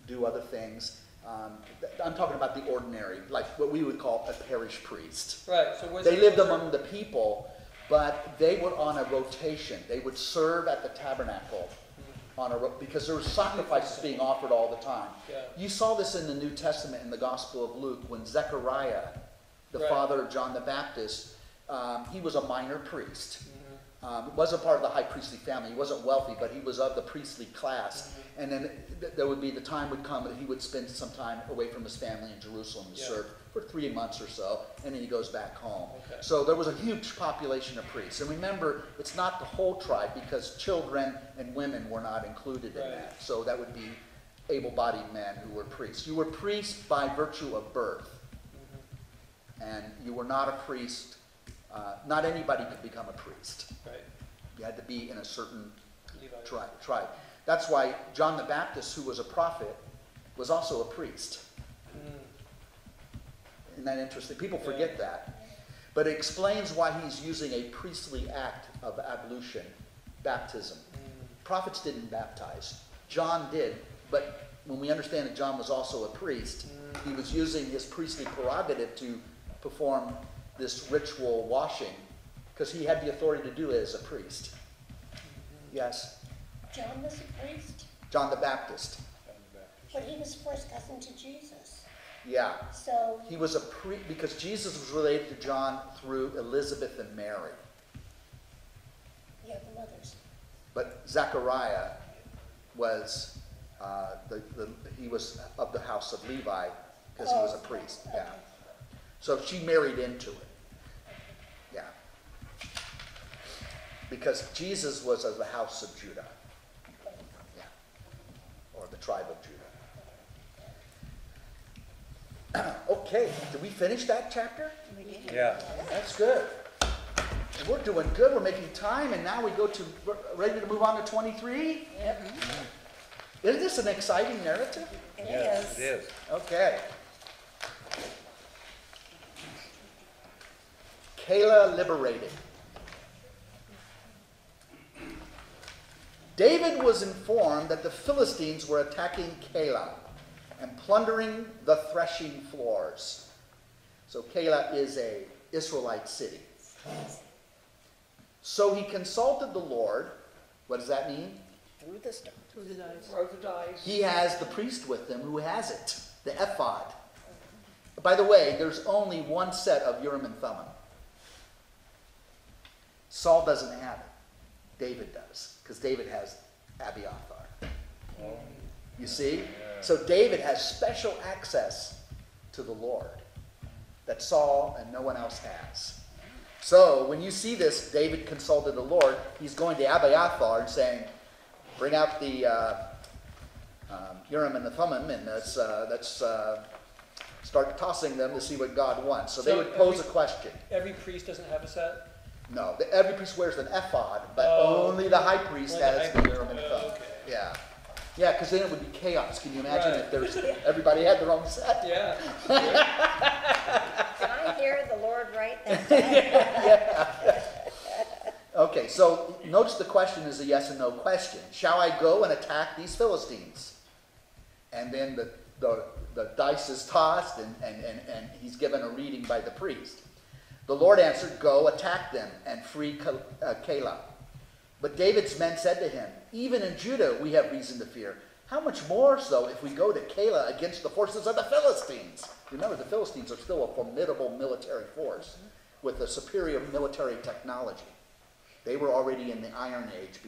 do other things. I'm talking about the ordinary, like what we would call a parish priest. Right. So They lived among the people, but they were on a rotation. They would serve at the tabernacle because there were sacrifices being offered all the time. Yeah. You saw this in the New Testament in the Gospel of Luke when Zechariah, the Right. father of John the Baptist, he was a minor priest. Wasn't part of the high priestly family. He wasn't wealthy, but he was of the priestly class. And then there would be the time would come that he would spend some time away from his family in Jerusalem to Yeah. serve for 3 months or so, and then he goes back home. Okay. So there was a huge population of priests. And remember, it's not the whole tribe because children and women were not included in Right. that. So that would be able-bodied men who were priests. You were priests by virtue of birth. And you were not a priest. Not anybody could become a priest. Right. You had to be in a certain Levi. tribe. That's why John the Baptist, who was a prophet, was also a priest. Isn't that interesting? People forget that. But it explains why he's using a priestly act of ablution, baptism. Prophets didn't baptize. John did, but when we understand that John was also a priest, he was using his priestly prerogative to perform this ritual washing because he had the authority to do it as a priest. Yes, John was a priest, John the Baptist. but he was first cousin to Jesus. Yeah, So, he was a priest because Jesus was related to John through Elizabeth and Mary. yeah, the mothers. But Zechariah was he was of the house of Levi because he was a priest. Yeah. Okay. So she married into it. Yeah. Because Jesus was of the house of Judah. Yeah. Or the tribe of Judah. Okay, did we finish that chapter? Yeah. That's good. And we're doing good. We're making time, and now we're ready to move on to 23? Yep, Isn't this an exciting narrative? it Yes, is. it is. Okay. Keilah liberated. David was informed that the Philistines were attacking Keilah and plundering the threshing floors. So Keilah is an Israelite city. So he consulted the Lord. What does that mean? Through the storm. Through the dice. Through the dice. He has the priest with him who has it, the ephod. By the way, there's only one set of Urim and Thummim. Saul doesn't have it. David does, because David has Abiathar. You see? So David has special access to the Lord that Saul and no one else has. So when you see this, David consulted the Lord. He's going to Abiathar and saying, bring out the Urim and the Thummim, and let's start tossing them to see what God wants. So they So would pose a question. Every priest doesn't have a set? No, every priest wears an ephod, but Oh. only the high priest Only the has high the priest. Urim and Oh, Thummim. okay. Yeah. Yeah, because then it would be chaos. Can you imagine Right. if there's everybody had their own set? Yeah. Did I hear the Lord right that time? Okay, so notice the question is a yes and no question. Shall I go and attack these Philistines? And then the dice is tossed, and he's given a reading by the priest. The Lord answered, go attack them and free Keilah. But David's men said to him, even in Judah we have reason to fear. How much more so if we go to Keilah against the forces of the Philistines? Remember, the Philistines are still a formidable military force with a superior military technology. They were already in the Iron Age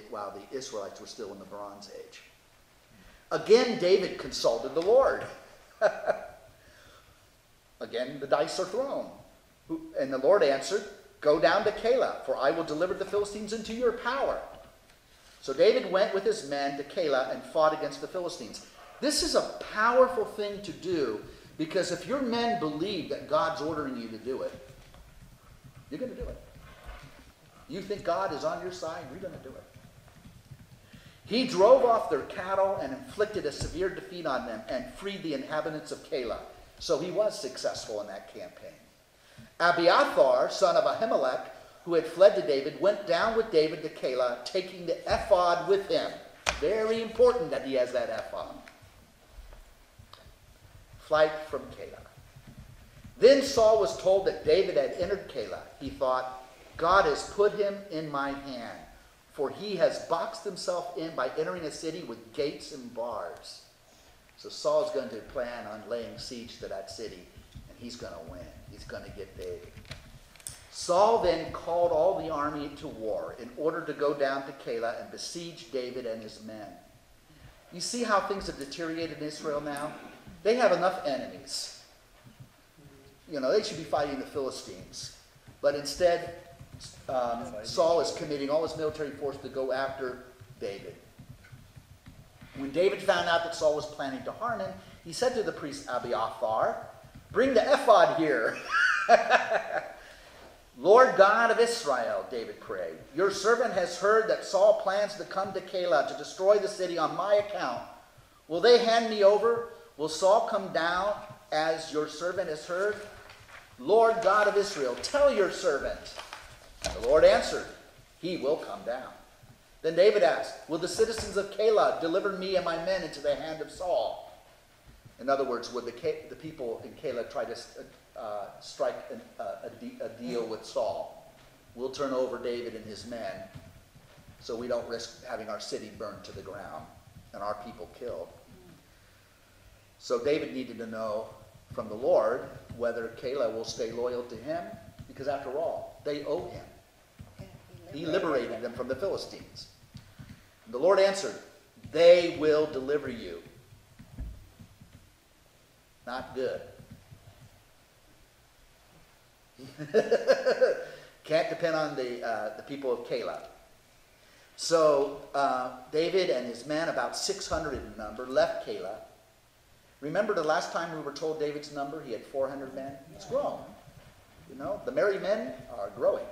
while the Israelites were still in the Bronze Age. Again, David consulted the Lord. Again, the dice are thrown. And the Lord answered, go down to Keilah, for I will deliver the Philistines into your power. So David went with his men to Keilah and fought against the Philistines. This is a powerful thing to do, because if your men believe that God's ordering you to do it, you're going to do it. You think God is on your side, you're going to do it. He drove off their cattle and inflicted a severe defeat on them and freed the inhabitants of Keilah. So he was successful in that campaign. Abiathar, son of Ahimelech, who had fled to David, went down with David to Keilah, taking the ephod with him. Very important that he has that ephod. Flight from Keilah. Then Saul was told that David had entered Keilah. He thought, God has put him in my hand, for he has boxed himself in by entering a city with gates and bars. So Saul's going to plan on laying siege to that city, and he's going to win. He's going to get David. Saul then called all the army to war in order to go down to Keilah and besiege David and his men. You see how things have deteriorated in Israel now? They have enough enemies. You know, they should be fighting the Philistines. But instead, Saul is committing all his military force to go after David. When David found out that Saul was planning to harm him, he said to the priest Abiathar, bring the ephod here. Lord God of Israel, David prayed, your servant has heard that Saul plans to come to Keilah to destroy the city on my account. Will they hand me over? Will Saul come down as your servant has heard? Lord God of Israel, tell your servant. The Lord answered, he will come down. Then David asked, will the citizens of Keilah deliver me and my men into the hand of Saul? In other words, would the people in Keilah try to strike a deal with Saul? We'll turn over David and his men so we don't risk having our city burned to the ground and our people killed. So David needed to know from the Lord whether Keilah will stay loyal to him, because after all, they owe him. He liberated them from the Philistines. And the Lord answered, they will deliver you. Not good. Can't depend on the people of Keilah. So David and his men, about 600 in number, left Keilah. Remember the last time we were told David's number? He had 400 men. It's grown. You know, the merry men are growing.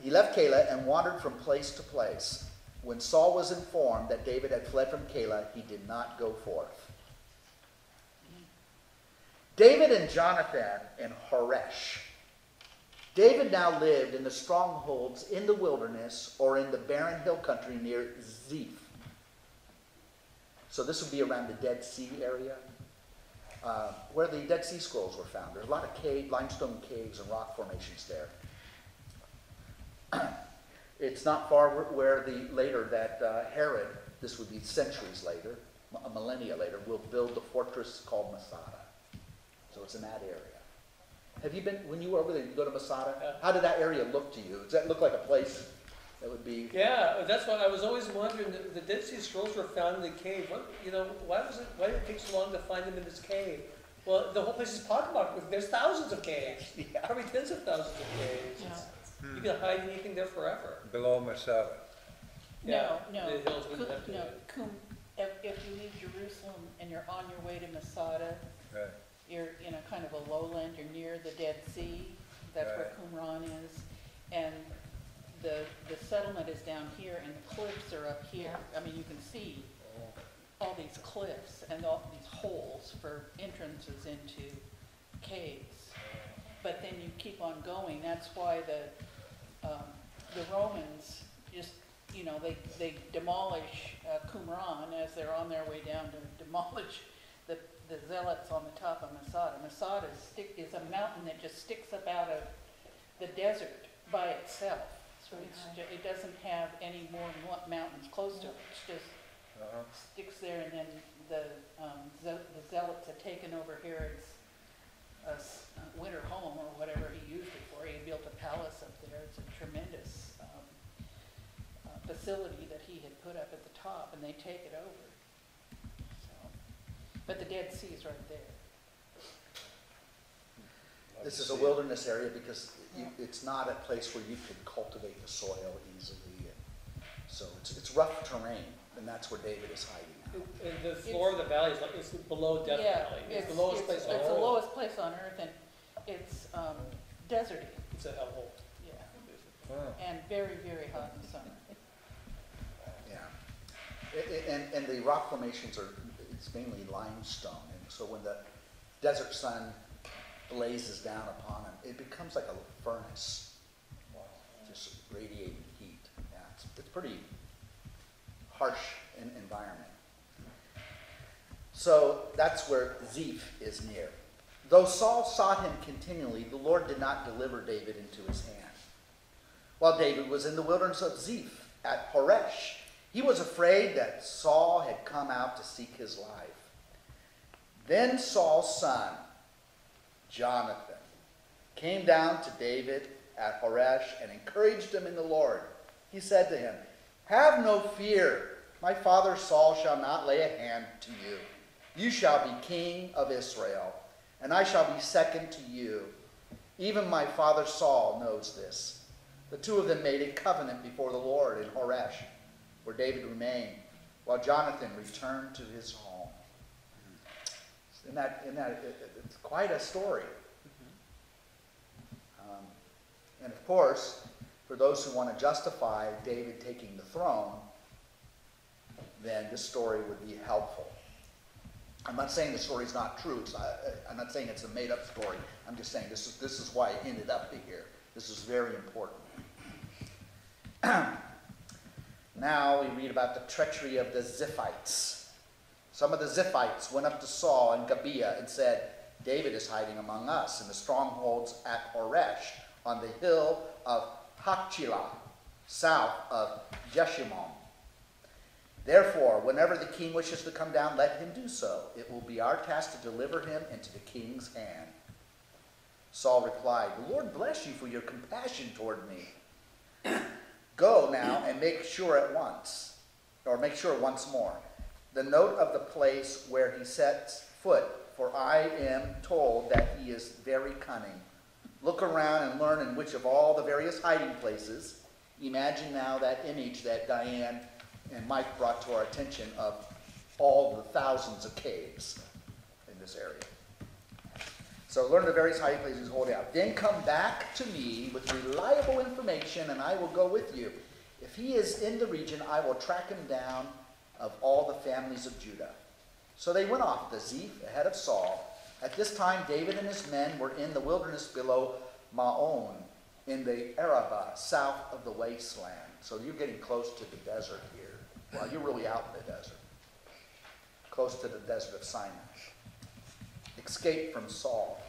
He left Keilah and wandered from place to place. When Saul was informed that David had fled from Keilah, he did not go forth. David and Jonathan in Horesh. David now lived in the strongholds in the wilderness or in the barren hill country near Ziph. So this would be around the Dead Sea area, where the Dead Sea Scrolls were found. There's a lot of limestone caves and rock formations there. It's not far where Herod, this would be centuries later, a millennia later, will build the fortress called Masada. So it's in that area. Have you been, when you were over there, you go to Masada? Yeah. How did that area look to you? Does that look like a place that would be? Yeah, that's what I was always wondering. The Dead Sea Scrolls were found in the cave. Why did it take so long to find them in this cave? Well, the whole place is pockmarked. There's thousands of caves. Yeah. Probably tens of thousands of caves. Yeah. You can hide anything there forever. Below Masada. No, Yeah, no. the hills wouldn't have to No, do it. if you leave Jerusalem and you're on your way to Masada, Right. you're in a kind of a lowland, you're near the Dead Sea, that's where Qumran is. And the settlement is down here and the cliffs are up here. I mean, you can see all these cliffs and all these holes for entrances into caves. But then you keep on going, that's why the Romans just, they demolish Qumran as they're on their way down to demolish the zealots on the top of Masada. Masada is a mountain that just sticks up out of the desert by itself. So it doesn't have any more mountains close to it. It's just sticks there, and then the zealots had taken over Herod's winter home, or whatever he used it for. He built a palace up there. It's a tremendous facility that he had put up at the top, and they take it over. So, but the Dead Sea is right there. This is a wilderness area because it's not a place where you can cultivate the soil easily. So it's rough terrain, and that's where David is hiding now. And the floor of the valley is below Death Valley. It's the lowest place on It's the earth. lowest place on earth, and it's deserty, It's a hellhole. yeah, Wow. and very, very hot in summer. Yeah. And the rock formations it's mainly limestone. And so when the desert sun blazes down upon it, it becomes like a furnace. Just radiating heat. Yeah, it's pretty harsh environment. So that's where Ziph is near. Though Saul sought him continually, the Lord did not deliver David into his hand. While David was in the wilderness of Ziph at Horesh, he was afraid that Saul had come out to seek his life. Then Saul's son, Jonathan, came down to David at Horesh and encouraged him in the Lord. He said to him, "Have no fear. My father Saul shall not lay a hand to you. You shall be king of Israel, and I shall be second to you. Even my father Saul knows this." The two of them made a covenant before the Lord in Horesh, where David remained, while Jonathan returned to his home. It's quite a story. And of course, for those who want to justify David taking the throne, then this story would be helpful. I'm not saying the story's not true. I'm not saying it's a made-up story. I'm just saying this is why it ended up here. This is very important. Now we read about the treachery of the Ziphites. Some of the Ziphites went up to Saul in Gibeah and said, "David is hiding among us in the strongholds at Horesh on the hill of Hachilah, south of Jeshimon. Therefore, whenever the king wishes to come down, let him do so. It will be our task to deliver him into the king's hand." Saul replied, "The Lord bless you for your compassion toward me. Go now and make sure once more the note of the place where he sets foot, for I am told that he is very cunning. Look around and learn in which of all the various hiding places." Imagine now that image that Diane and Mike brought to our attention of all the thousands of caves in this area. So learn the various hiding places he's holding out. Then come back to me with reliable information, and I will go with you. If he is in the region, I will track him down of all the families of Judah. So they went off to Ziph ahead of Saul. At this time, David and his men were in the wilderness below Maon, in the Arabah, south of the wasteland. So you're getting close to the desert here. Well, you're really out in the desert, close to the desert of Sinai. Escape from Saul.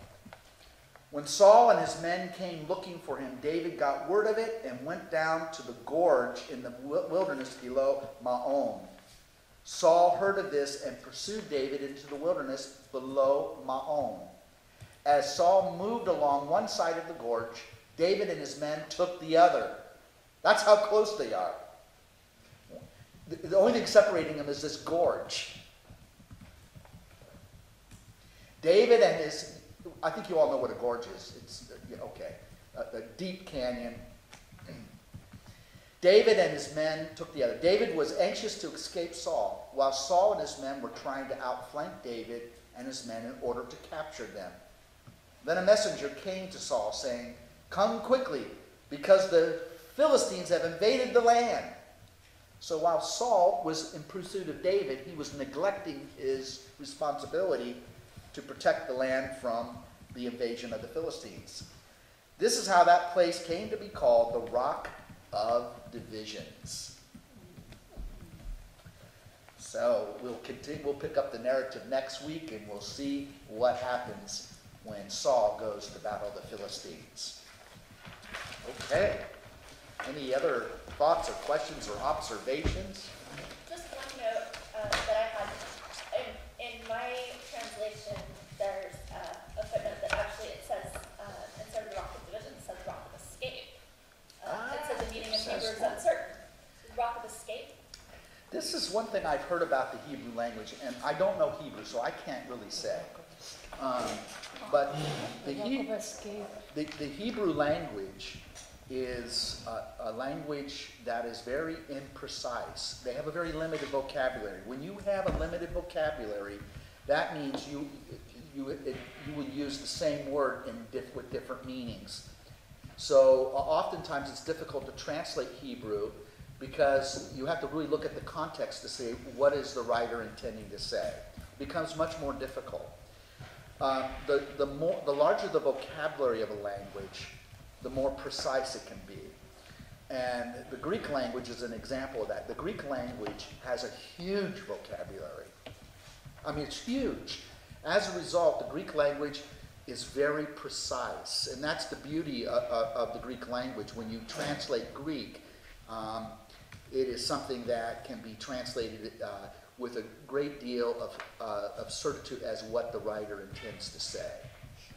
When Saul and his men came looking for him, David got word of it and went down to the gorge in the wilderness below Maon. Saul heard of this and pursued David into the wilderness below Maon. As Saul moved along one side of the gorge, David and his men took the other. That's how close they are. The only thing separating them is this gorge. David and his, I think you all know what a gorge is. It's, okay, a deep canyon. David and his men took the other. David was anxious to escape Saul, while Saul and his men were trying to outflank David and his men in order to capture them. Then a messenger came to Saul, saying, "Come quickly, because the Philistines have invaded the land." So while Saul was in pursuit of David, he was neglecting his responsibility to protect the land from the invasion of the Philistines. This is how that place came to be called the Rock of Divisions. So we'll pick up the narrative next week, and we'll see what happens when Saul goes to battle the Philistines. Okay. Any other thoughts or questions or observations? Just one note that I had. In my translation, there's a footnote that actually it says, instead of the Rock of Division, it says Rock of Escape. It says the meaning of Hebrew is uncertain. Rock of Escape. This is one thing I've heard about the Hebrew language, and I don't know Hebrew, so I can't really say. But the Hebrew language is a language that is very imprecise. They have a very limited vocabulary. When you have a limited vocabulary, that means you will use the same word with different meanings. So oftentimes it's difficult to translate Hebrew because you have to really look at the context to see what is the writer intending to say. It becomes much more difficult. The larger the vocabulary of a language, the more precise it can be. And the Greek language is an example of that. The Greek language has a huge vocabulary. I mean, it's huge. As a result, the Greek language is very precise. And that's the beauty of the Greek language. When you translate Greek, it is something that can be translated with a great deal of certitude as what the writer intends to say.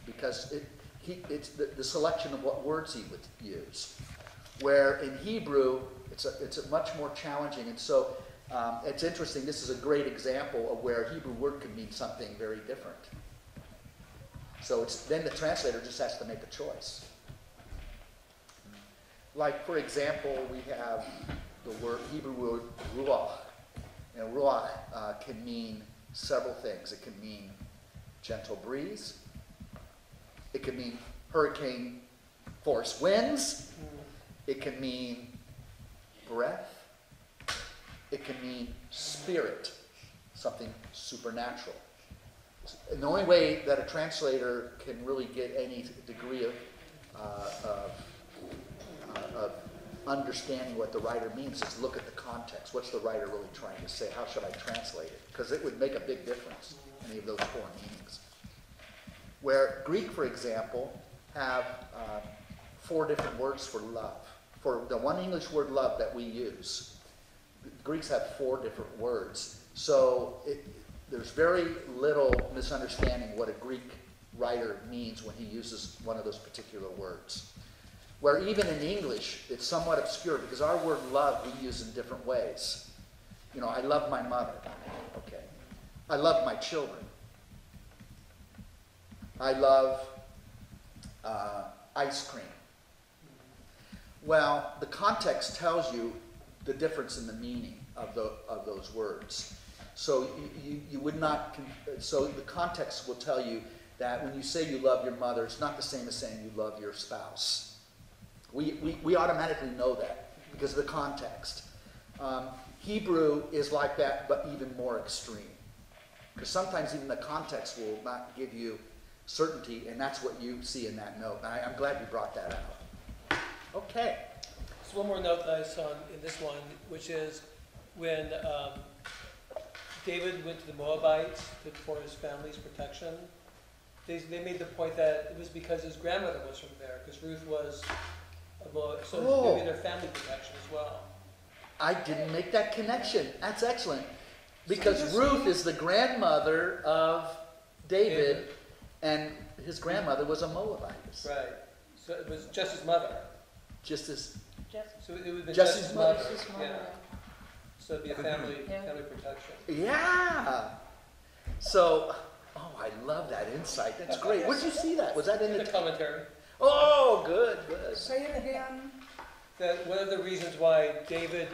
Because it's the selection of what words he would use. Where in Hebrew, it's a much more challenging. And so it's interesting. This is a great example of where a Hebrew word can mean something very different. So then the translator just has to make a choice. Like, for example, we have the Hebrew word ruach. And ruach can mean several things. It can mean gentle breeze. It can mean hurricane force winds. It can mean breath. It can mean spirit, something supernatural. And the only way that a translator can really get any degree of understanding what the writer means is look at the context. What's the writer really trying to say? How should I translate it? Because it would make a big difference, any of those four meanings. Where Greek, for example, have 4 different words for love. For the one English word love that we use, the Greeks have 4 different words. So there's very little misunderstanding what a Greek writer means when he uses one of those particular words. Where even in English, it's somewhat obscure because our word love we use in different ways. You know, I love my mother. Okay. I love my children. I love ice cream. Well, the context tells you the difference in the meaning of those words. So you would not. So the context will tell you that when you say you love your mother, it's not the same as saying you love your spouse. We automatically know that because of the context. Hebrew is like that, but even more extreme. Because sometimes even the context will not give you certainty, and that's what you see in that note. And I'm glad you brought that out. Okay. So one more note that I saw in this one, which is when David went to the Moabites for his family's protection, they made the point that it was because his grandmother was from there, because Ruth was a Moab, so Oh. maybe their family protection as well. I didn't make that connection. That's excellent. Because Ruth is the grandmother of David, and his grandmother was a Moabitess. Right. So it was Jesse's mother. Just as So it would have been Jesse's Jesse's mother. mother. Jesse's mother, Yeah. So it'd be a family protection. yeah. So, oh, I love that insight. That's great. Where'd you see that? Was that in In the the? commentary, Oh, good, good. Say it again. that one of the reasons why David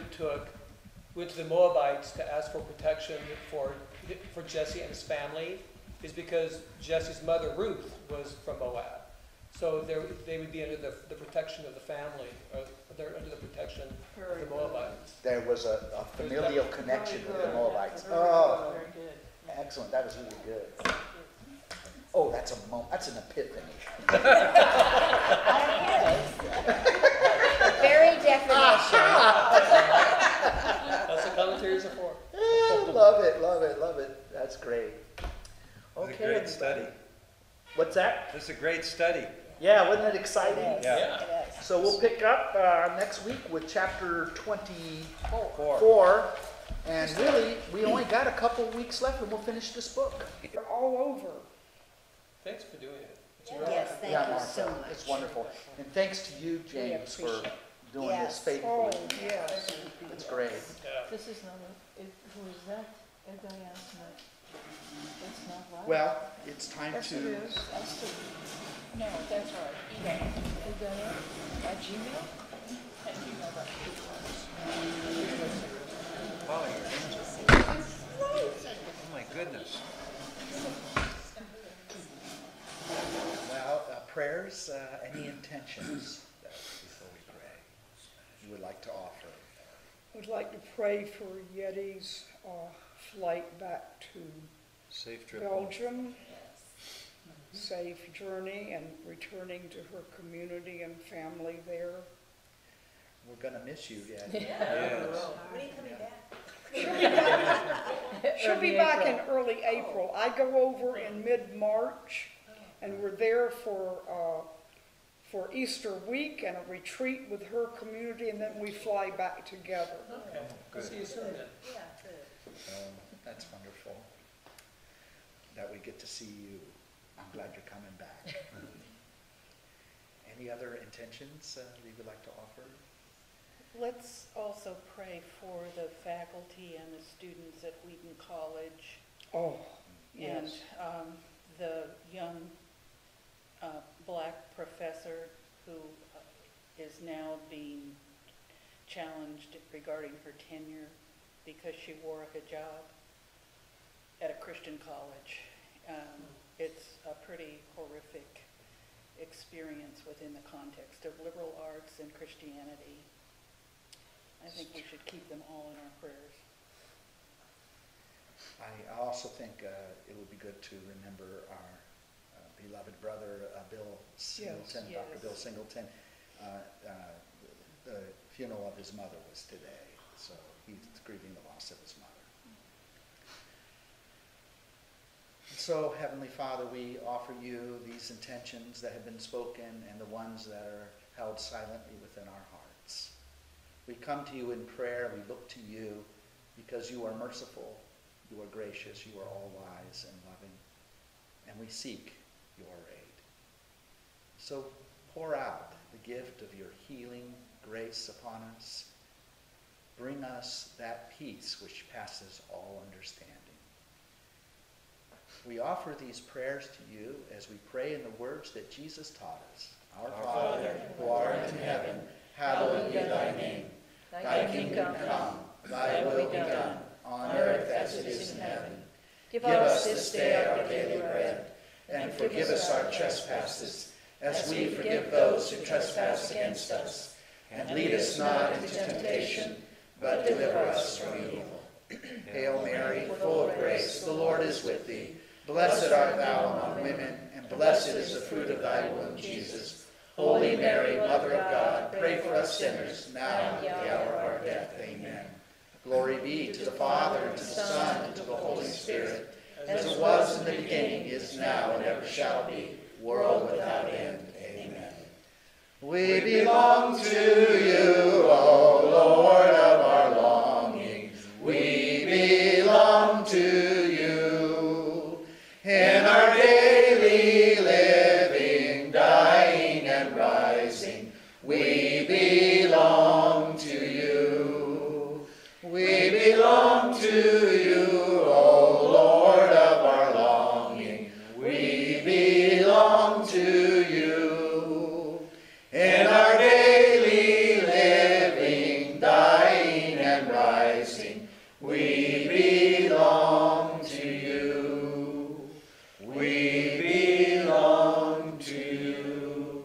went to the Moabites to ask for protection for Jesse and his family is because Jesse's mother, Ruth, was from Moab. So they would be under the protection of the family, or they're under the protection of the Moabites. There was a familial connection with the Moabites. Very Oh, good, very good. excellent. That was really good. Oh, that's an epiphany. Very definition. That's what commentaries are for. Love it, love it, love it. That's great. It's a Okay, great everybody. study. What's that? It's a great study. Yeah, wasn't it exciting? Yeah. So we'll pick up next week with chapter 24. Four. And really, we only got a couple weeks left and we'll finish this book. They're all over. Thanks for doing it. It's Yes, thank Yeah, you Martha, so much. it's wonderful. And thanks to you, James, for appreciate it. doing Yes. this faithfully. Oh, yes. It's great. Yeah. This is not, who is that? A guy asked me. It's not right. Well, it's time Yes, it to. is. That's the, no, that's right. Email. Is that it? By Gmail? At Oh, my goodness. Well, prayers, any intentions before we pray you would like to offer? Would like to pray for Yeti's flight back to Safe trip. Belgium. Safe journey and returning to her community and family there. We're gonna miss you, Dad. Yes. She'll be back in early April. I go over in mid-March, and we're there for Easter week and a retreat with her community, and then we fly back together. Okay. We'll see you soon then. That's wonderful that we get to see you. I'm glad you're coming back. Any other intentions that you would like to offer? Let's also pray for the faculty and the students at Wheaton College. Oh, And yes. the young black professor who is now being challenged regarding her tenure because she wore a hijab at a Christian college. It's a pretty horrific experience within the context of liberal arts and Christianity. I think we should keep them all in our prayers. I also think it would be good to remember our beloved brother, Bill Singleton, Yes. Dr. Bill Singleton. The funeral of his mother was today, so he's grieving the loss of his mother. So, Heavenly Father, we offer you these intentions that have been spoken and the ones that are held silently within our hearts. We come to you in prayer, we look to you because you are merciful, you are gracious, you are all wise and loving, and we seek your aid. So pour out the gift of your healing grace upon us. Bring us that peace which passes all understanding. We offer these prayers to you as we pray in the words that Jesus taught us. Our Father, who art in heaven, hallowed be thy name. Thy kingdom come, thy will be done, on earth as it is in heaven. Give us this day our daily bread, and forgive us our trespasses, as we forgive those who trespass against us. And lead us not into temptation, but deliver us from evil. Hail Mary, full of grace, the Lord is with thee. Blessed art thou among women, and blessed is the fruit of thy womb, Jesus. Holy Mary, Mother of God, pray for us sinners, now and at the hour of our death. Amen. Glory be to the Father, and to the Son, and to the Holy Spirit, as it was in the beginning, is now, and ever shall be, world without end. Amen. We belong to you, O Lord of our longing. We belong to you. In our daily living, dying and rising, we belong to you. We belong to you, O Lord of our longing. We belong to you. In our daily living, dying and rising, we belong to you. We belong to you.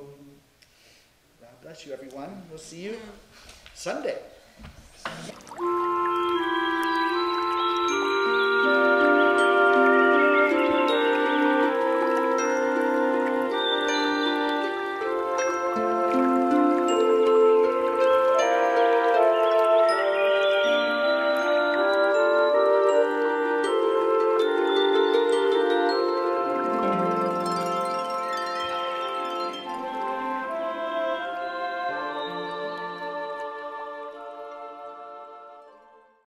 God bless you, everyone. We'll see you Sunday.